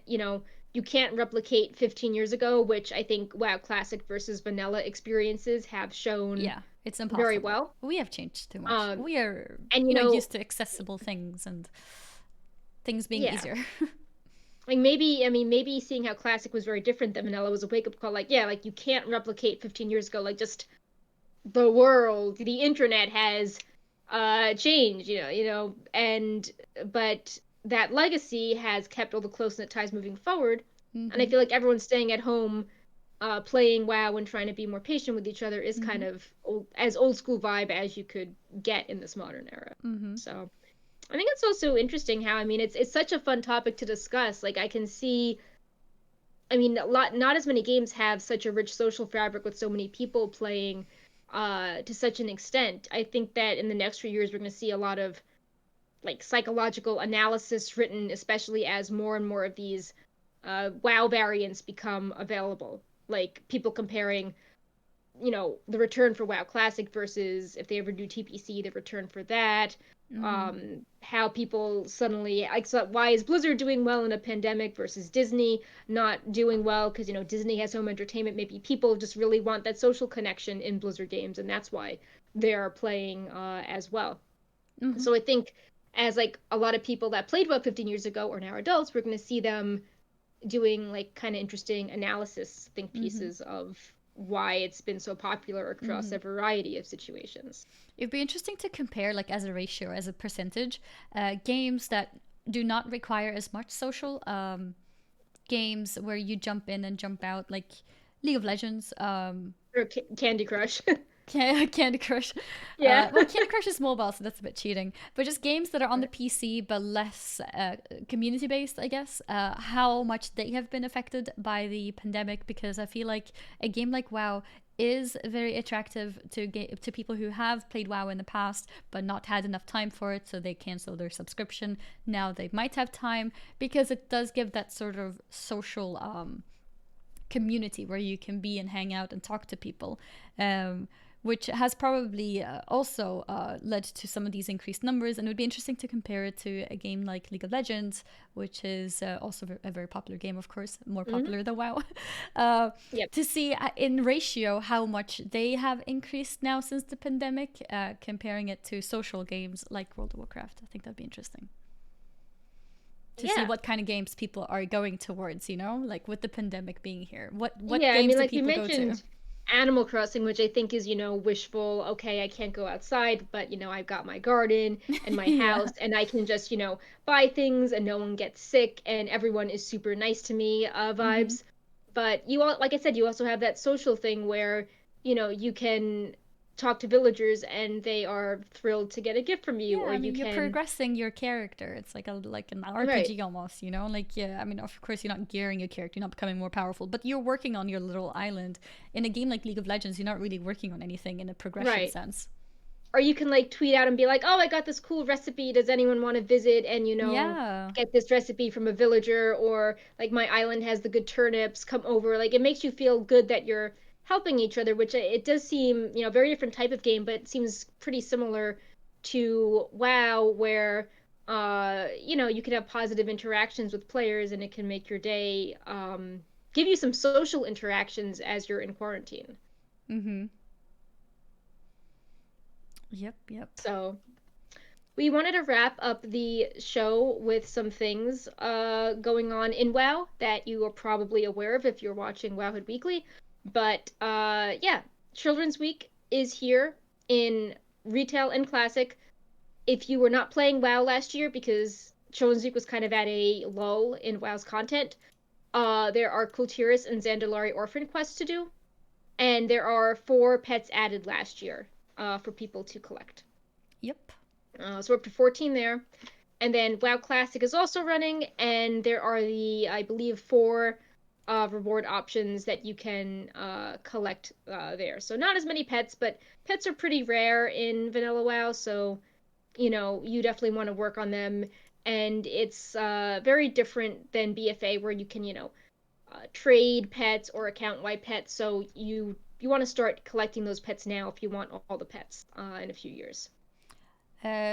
Speaker 2: you can't replicate 15 years ago, which I think WoW Classic versus Vanilla experiences have shown
Speaker 1: Yeah, it's
Speaker 2: very
Speaker 1: impossible.
Speaker 2: well.
Speaker 1: We have changed too much.
Speaker 2: Um,
Speaker 1: We are,
Speaker 2: and
Speaker 1: used to accessible things and things being
Speaker 2: yeah,
Speaker 1: easier.
Speaker 2: like maybe, I mean, maybe seeing how Classic was very different than Vanilla was a wake up call. Like, yeah, like you can't replicate 15 years ago. Like, just the world, the internet has changed, and but that legacy has kept all the close knit ties moving forward. And I
Speaker 1: Mm-hmm.
Speaker 2: feel like everyone's staying at home, playing WoW and trying to be more patient with each other is
Speaker 1: Mm-hmm.
Speaker 2: kind of as old school vibe as you could get in this modern era.
Speaker 1: Mm-hmm.
Speaker 2: So I think it's also interesting how, I mean, it's such a fun topic to discuss. Like I can see, I mean, not as many games have such a rich social fabric with so many people playing to such an extent. I think that in the next few years we're going to see a lot of like psychological analysis written, especially as more and more of these WoW variants become available. Like people comparing, the return for WoW Classic versus if they ever do TPC, the return for that.
Speaker 1: Mm-hmm.
Speaker 2: How people suddenly like, so why is Blizzard doing well in a pandemic versus Disney not doing well? Because Disney has home entertainment. Maybe people just really want that social connection in Blizzard games, and that's why they're playing as well.
Speaker 1: Mm-hmm.
Speaker 2: So I think as like a lot of people that played WoW 15 years ago are now adults, we're going to see them doing like kind of interesting analysis think
Speaker 1: Mm-hmm.
Speaker 2: pieces of why it's been so popular across
Speaker 1: Mm-hmm.
Speaker 2: a variety of situations.
Speaker 1: It'd be interesting to compare, like as a ratio, as a percentage, games that do not require as much social. Games where you jump in and jump out, like League of Legends,
Speaker 2: Or Candy Crush.
Speaker 1: Candy Crush.
Speaker 2: Yeah.
Speaker 1: Well, Candy Crush is mobile, so that's a bit cheating. But just games that are on the PC but less community based, I guess. How much they have been affected by the pandemic, because I feel like a game like WoW is very attractive to people who have played WoW in the past but not had enough time for it, so they cancel their subscription. Now they might have time because it does give that sort of social community where you can be and hang out and talk to people, which has probably also led to some of these increased numbers. And it would be interesting to compare it to a game like League of Legends, which is also a very popular game, of course, more
Speaker 2: Hmm.
Speaker 1: popular than WoW, uh,
Speaker 2: Yep.
Speaker 1: to see in ratio how much they have increased now since the pandemic, comparing it to social games like World of Warcraft. I think that'd be interesting to see
Speaker 2: Yeah.
Speaker 1: what kind of games people are going towards, like with the pandemic being here. What
Speaker 2: Yeah, I
Speaker 1: games
Speaker 2: mean,
Speaker 1: do
Speaker 2: like we
Speaker 1: people go
Speaker 2: mentioned,
Speaker 1: to?
Speaker 2: Animal Crossing, which I think is, wishful. Okay, I can't go outside, but, I've got my garden and my
Speaker 1: Yeah.
Speaker 2: house, and I can just, buy things and no one gets sick and everyone is super nice to me,
Speaker 1: Mm-hmm.
Speaker 2: vibes. But like I said, you also have that social thing where, you can talk to villagers and they are thrilled to get a gift from you,
Speaker 1: Yeah,
Speaker 2: or
Speaker 1: I
Speaker 2: you
Speaker 1: mean, you're
Speaker 2: can,
Speaker 1: progressing your character. It's like an
Speaker 2: right,
Speaker 1: RPG almost, you know? Like, yeah, I mean, of course, you're not gearing your character, you're not becoming more powerful, but you're working on your little island. In a game like League of Legends, you're not really working on anything in a progression
Speaker 2: right.
Speaker 1: sense.
Speaker 2: Or you can like tweet out and be like, "Oh, I got this cool recipe. Does anyone want to visit and
Speaker 1: Yeah.
Speaker 2: get this recipe from a villager?" Or like, "My island has the good turnips. Come over." Like, it makes you feel good that you're helping each other, which it does seem, very different type of game, but it seems pretty similar to WoW, where you can have positive interactions with players and it can make your day, give you some social interactions as you're in quarantine.
Speaker 1: Mm-hmm. Yep, yep.
Speaker 2: So we wanted to wrap up the show with some things going on in WoW that you are probably aware of if you're watching Wowhead Weekly. But yeah, Children's Week is here in retail and classic. If you were not playing WoW last year because Children's Week was kind of at a lull in WoW's content, there are Kultiris and Zandalari Orphan quests to do, and there are 4 pets added last year for people to collect.
Speaker 1: Yep.
Speaker 2: So we're up to 14 there. And then WoW Classic is also running, and there are I believe, 4 reward options that you can collect there. So not as many pets, but pets are pretty rare in Vanilla WoW, so you definitely want to work on them. And it's very different than BFA, where you can trade pets or account-wide pets. So you want to start collecting those pets now if you want all the pets in a few years.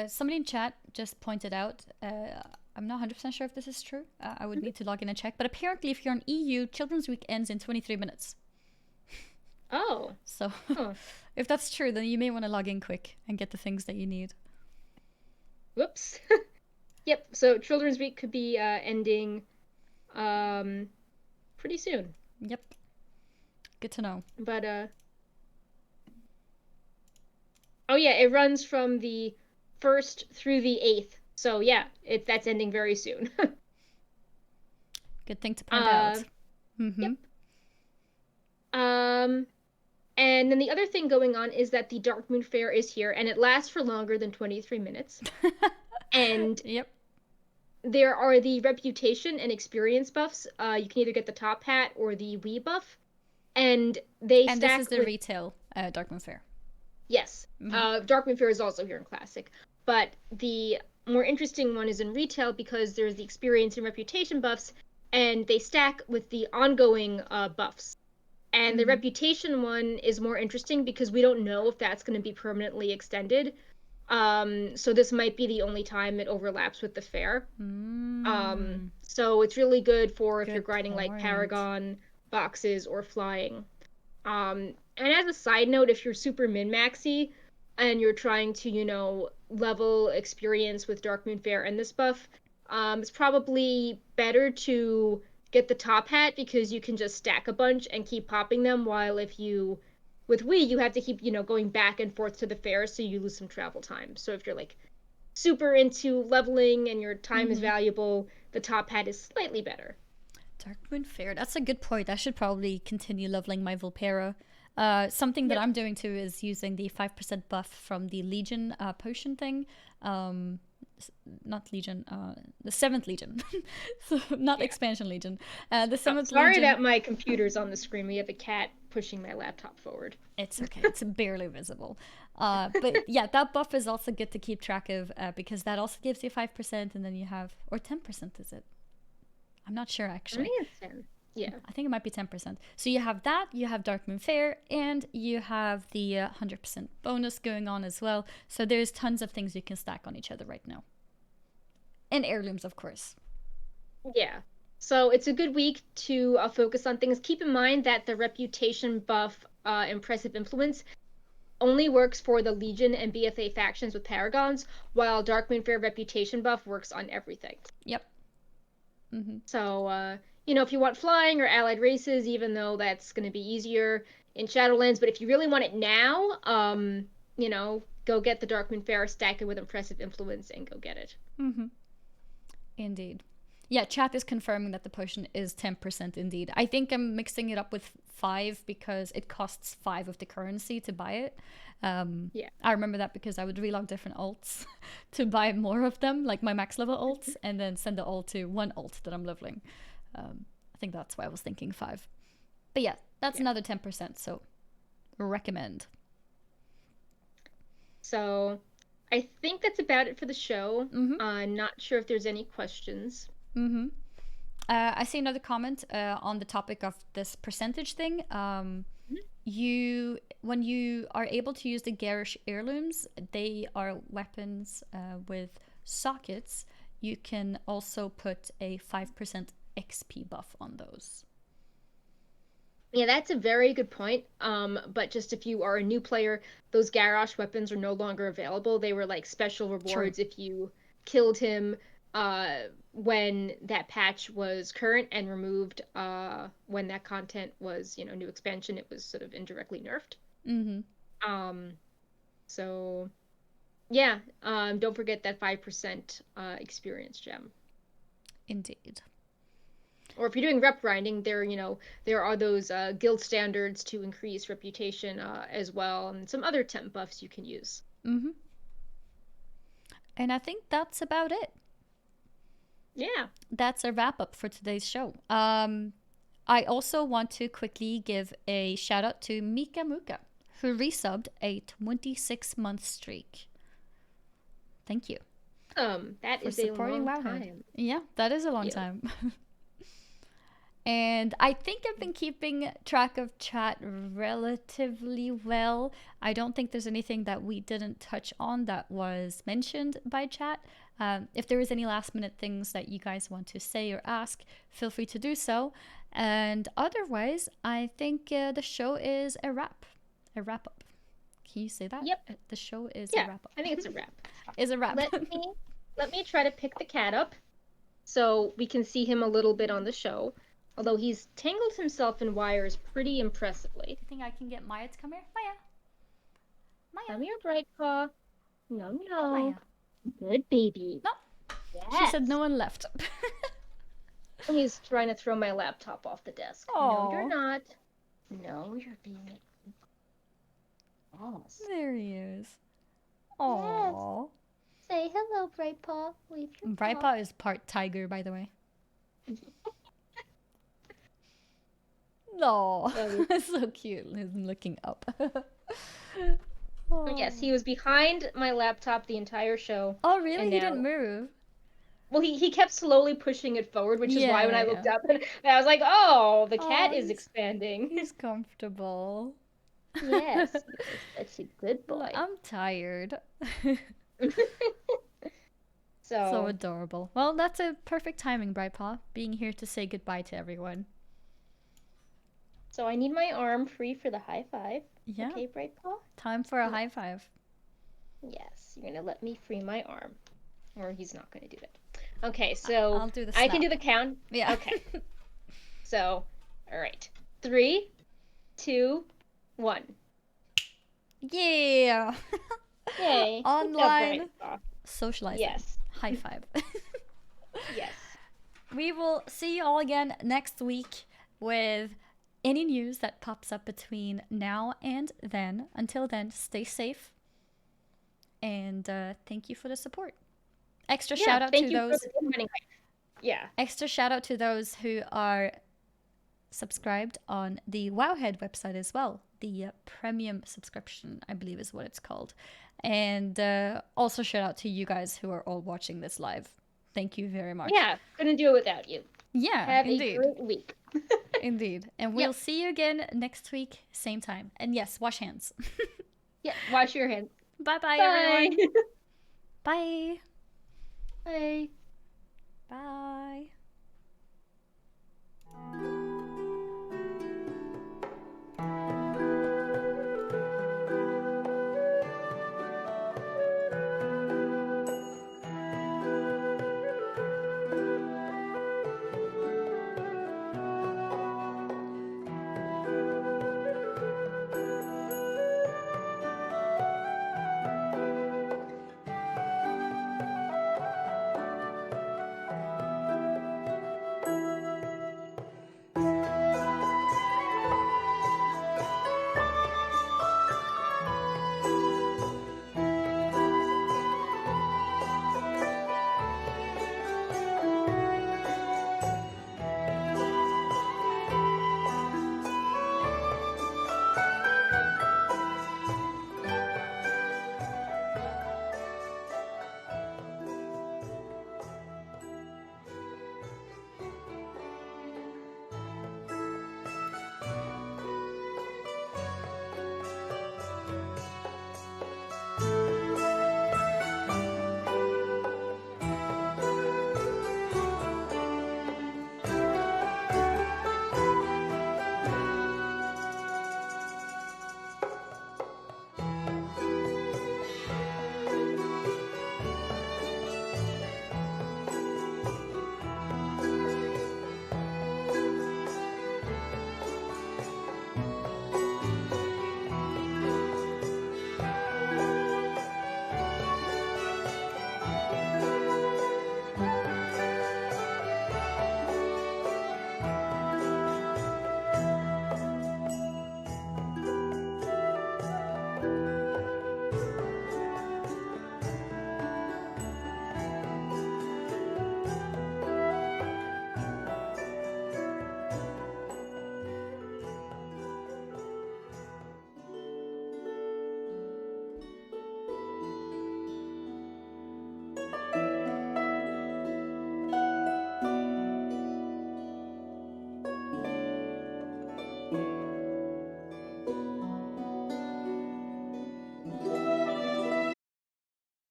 Speaker 1: Somebody in chat just pointed out, I'm not 100% sure if this is true. I would need to log in and check. But apparently, if you're on EU, Children's Week ends in 23 minutes.
Speaker 2: Oh,
Speaker 1: So
Speaker 2: huh.
Speaker 1: if that's true, then you may want to log in quick and get the things that you need.
Speaker 2: Whoops. Yep. So Children's Week could be ending um pretty soon.
Speaker 1: Yep. Good to know.
Speaker 2: But oh yeah, it runs from the 1st through the 8th. So yeah, that's ending very soon.
Speaker 1: Good thing to point
Speaker 2: uh
Speaker 1: out. Mm-hmm.
Speaker 2: yep. Um and then the other thing going on is that the Dark Moon Fair is here and it lasts for longer than 23 minutes. And
Speaker 1: Yep.
Speaker 2: there are the reputation and experience buffs. You can either get the top hat or the Wii buff, and they
Speaker 1: And this
Speaker 2: stack
Speaker 1: is the
Speaker 2: with.
Speaker 1: retail Darkmoon Fair.
Speaker 2: Yes.
Speaker 1: Mm-hmm.
Speaker 2: Darkmoon Fair is also here in Classic. But the more interesting one is in retail because there's the experience and reputation buffs, and they stack with the ongoing buffs. And the
Speaker 1: Mm-hmm.
Speaker 2: reputation one is more interesting because we don't know if that's going to be permanently extended. So this might be the only time it overlaps with the fair.
Speaker 1: Mm.
Speaker 2: So it's really good for if you're
Speaker 1: Good
Speaker 2: grinding like
Speaker 1: point.
Speaker 2: Paragon boxes or flying. And as a side note, if you're super min-maxy and you're trying to, level experience with Dark Moon Fair and this buff, it's probably better to get the top hat because you can just stack a bunch and keep popping them. While if you, with Wii, you have to keep, going back and forth to the fair, so you lose some travel time. So if you're like super into leveling and your time is
Speaker 1: Mm-hmm.
Speaker 2: valuable, the top hat is slightly better.
Speaker 1: Darkmoon Fair. That's a good point. I should probably continue leveling my Volpera. Something that
Speaker 2: Yep.
Speaker 1: I'm doing too is using the 5% buff from the Legion potion thing. Um, Not Legion, the 7th Legion. So, not
Speaker 2: Yeah.
Speaker 1: Expansion Legion. The
Speaker 2: Oh,
Speaker 1: 7th
Speaker 2: sorry
Speaker 1: Legion.
Speaker 2: that my computer's on the screen. We have a cat pushing my laptop forward.
Speaker 1: It's okay, it's barely visible. But yeah, that buff is also good to keep track of because that also gives you 5%, and then you have, or 10% is it? I'm not sure
Speaker 2: I
Speaker 1: actually.
Speaker 2: think it's 10. Yeah.
Speaker 1: I think it might be 10%. So you have that, you have Darkmoon Fair, and you have the 100% bonus going on as well. So there's tons of things you can stack on each other right now. And heirlooms, of course.
Speaker 2: Yeah. So it's a good week to focus on things. Keep in mind that the reputation buff, impressive influence, only works for the Legion and BFA factions with Paragons, while Darkmoon Fair reputation buff works on everything.
Speaker 1: Yep. Mm-hmm.
Speaker 2: So, if you want flying or allied races, even though that's going to be easier in Shadowlands, but if you really want it now, go get the Darkmoon Fair, stack it with impressive influence, and go get it.
Speaker 1: Mm-hmm. Indeed. Yeah, chat is confirming that the potion is 10% indeed. I think I'm mixing it up with 5 because it costs 5 of the currency to buy it.
Speaker 2: Yeah.
Speaker 1: I remember that because I would relog different alts to buy more of them, like my max level alts, and then send it all to one alt that I'm leveling. I think that's why I was thinking 5. But yeah, that's another 10%, so recommend.
Speaker 2: So I think that's about it for the show.
Speaker 1: Mm-hmm.
Speaker 2: I'm not sure if there's any questions.
Speaker 1: Mm-hmm. I see another comment on the topic of this percentage thing. When you are able to use the garish heirlooms, they are weapons with sockets. You can also put a 5% XP buff on those.
Speaker 2: Yeah, that's a very good point. But just if you are a new player, those Garrosh weapons are no longer available. They were like special rewards
Speaker 1: True.
Speaker 2: if you killed him when that patch was current and removed when that content was, new expansion, it was sort of indirectly nerfed.
Speaker 1: Mm-hmm.
Speaker 2: Um, so yeah, don't forget that 5% experience gem.
Speaker 1: Indeed.
Speaker 2: Or if you're doing rep grinding, there are those guild standards to increase reputation as well, and some other temp buffs you can use.
Speaker 1: Mm-hmm. And I think that's about it.
Speaker 2: Yeah.
Speaker 1: That's a wrap up for today's show. I also want to quickly give a shout out to Mika Muka, who resubbed a 26-month streak. Thank you.
Speaker 2: That
Speaker 1: For
Speaker 2: is a
Speaker 1: supporting
Speaker 2: long
Speaker 1: Wowhead.
Speaker 2: time.
Speaker 1: Yeah, that is a long time. And I think I've been keeping track of chat relatively well. I don't think there's anything that we didn't touch on that was mentioned by chat. If there is any last minute things that you guys want to say or ask, feel free to do so. And otherwise, I think the show is a wrap. A wrap up. Can you say that?
Speaker 2: Yep.
Speaker 1: The show is a
Speaker 2: Yeah,
Speaker 1: wrap up.
Speaker 2: I think it's a wrap.
Speaker 1: Is a wrap.
Speaker 2: Let me try to pick the cat up so we can see him a little bit on the show. Although he's tangled himself in wires pretty impressively.
Speaker 1: Do you think I can get Maya to come here? Maya. Maya.
Speaker 2: Come here, Bright Paw. No, no.
Speaker 1: Maya.
Speaker 2: Good baby.
Speaker 1: No.
Speaker 2: Yes.
Speaker 1: She said no one left.
Speaker 2: He's trying to throw my laptop off the desk.
Speaker 1: Aww.
Speaker 2: No, you're not. No, you're being false.
Speaker 1: There he is. Aww.
Speaker 2: Yes. Say hello, Bright Paw. Wave your
Speaker 1: Bright Paw is part tiger, by the way. No, so cute. He's looking up.
Speaker 2: Yes, he was behind my laptop the entire show.
Speaker 1: Oh, really? He didn't move?
Speaker 2: Well, he kept slowly pushing it forward, which is why when I looked up, and I was like, oh, the cat is expanding.
Speaker 1: He's comfortable.
Speaker 2: Yes, that's a good boy.
Speaker 1: I'm tired.
Speaker 2: So
Speaker 1: adorable. Well, that's a perfect timing, Brightpaw, being here to say goodbye to everyone.
Speaker 2: So I need my arm free for the high five.
Speaker 1: Yeah.
Speaker 2: Okay, Brightpaw?
Speaker 1: Time for a high five.
Speaker 2: Yes, you're gonna let me free my arm. Or he's not gonna do that. Okay, so
Speaker 1: I'll do the snap.
Speaker 2: I can do the count?
Speaker 1: Yeah.
Speaker 2: Okay. So, alright. 3, 2, 1.
Speaker 1: Yeah.
Speaker 2: Yay.
Speaker 1: Online socializing.
Speaker 2: Yes.
Speaker 1: High five.
Speaker 2: Yes.
Speaker 1: We will see you all again next week with any news that pops up between now and then. Until then, stay safe. And thank you for the support. Extra shout out to those. Extra shout out to those who are subscribed on the Wowhead website as well. The premium subscription, I believe is what it's called. And also shout out to you guys who are all watching this live. Thank you very much.
Speaker 2: Yeah, couldn't do it without you.
Speaker 1: Yeah,
Speaker 2: Have
Speaker 1: indeed.
Speaker 2: a great week.
Speaker 1: Indeed. And we'll see you again next week, same time. And yes, wash hands.
Speaker 2: Yeah, wash your hands.
Speaker 1: Bye-bye, everyone. Bye.
Speaker 2: Bye.
Speaker 1: Bye.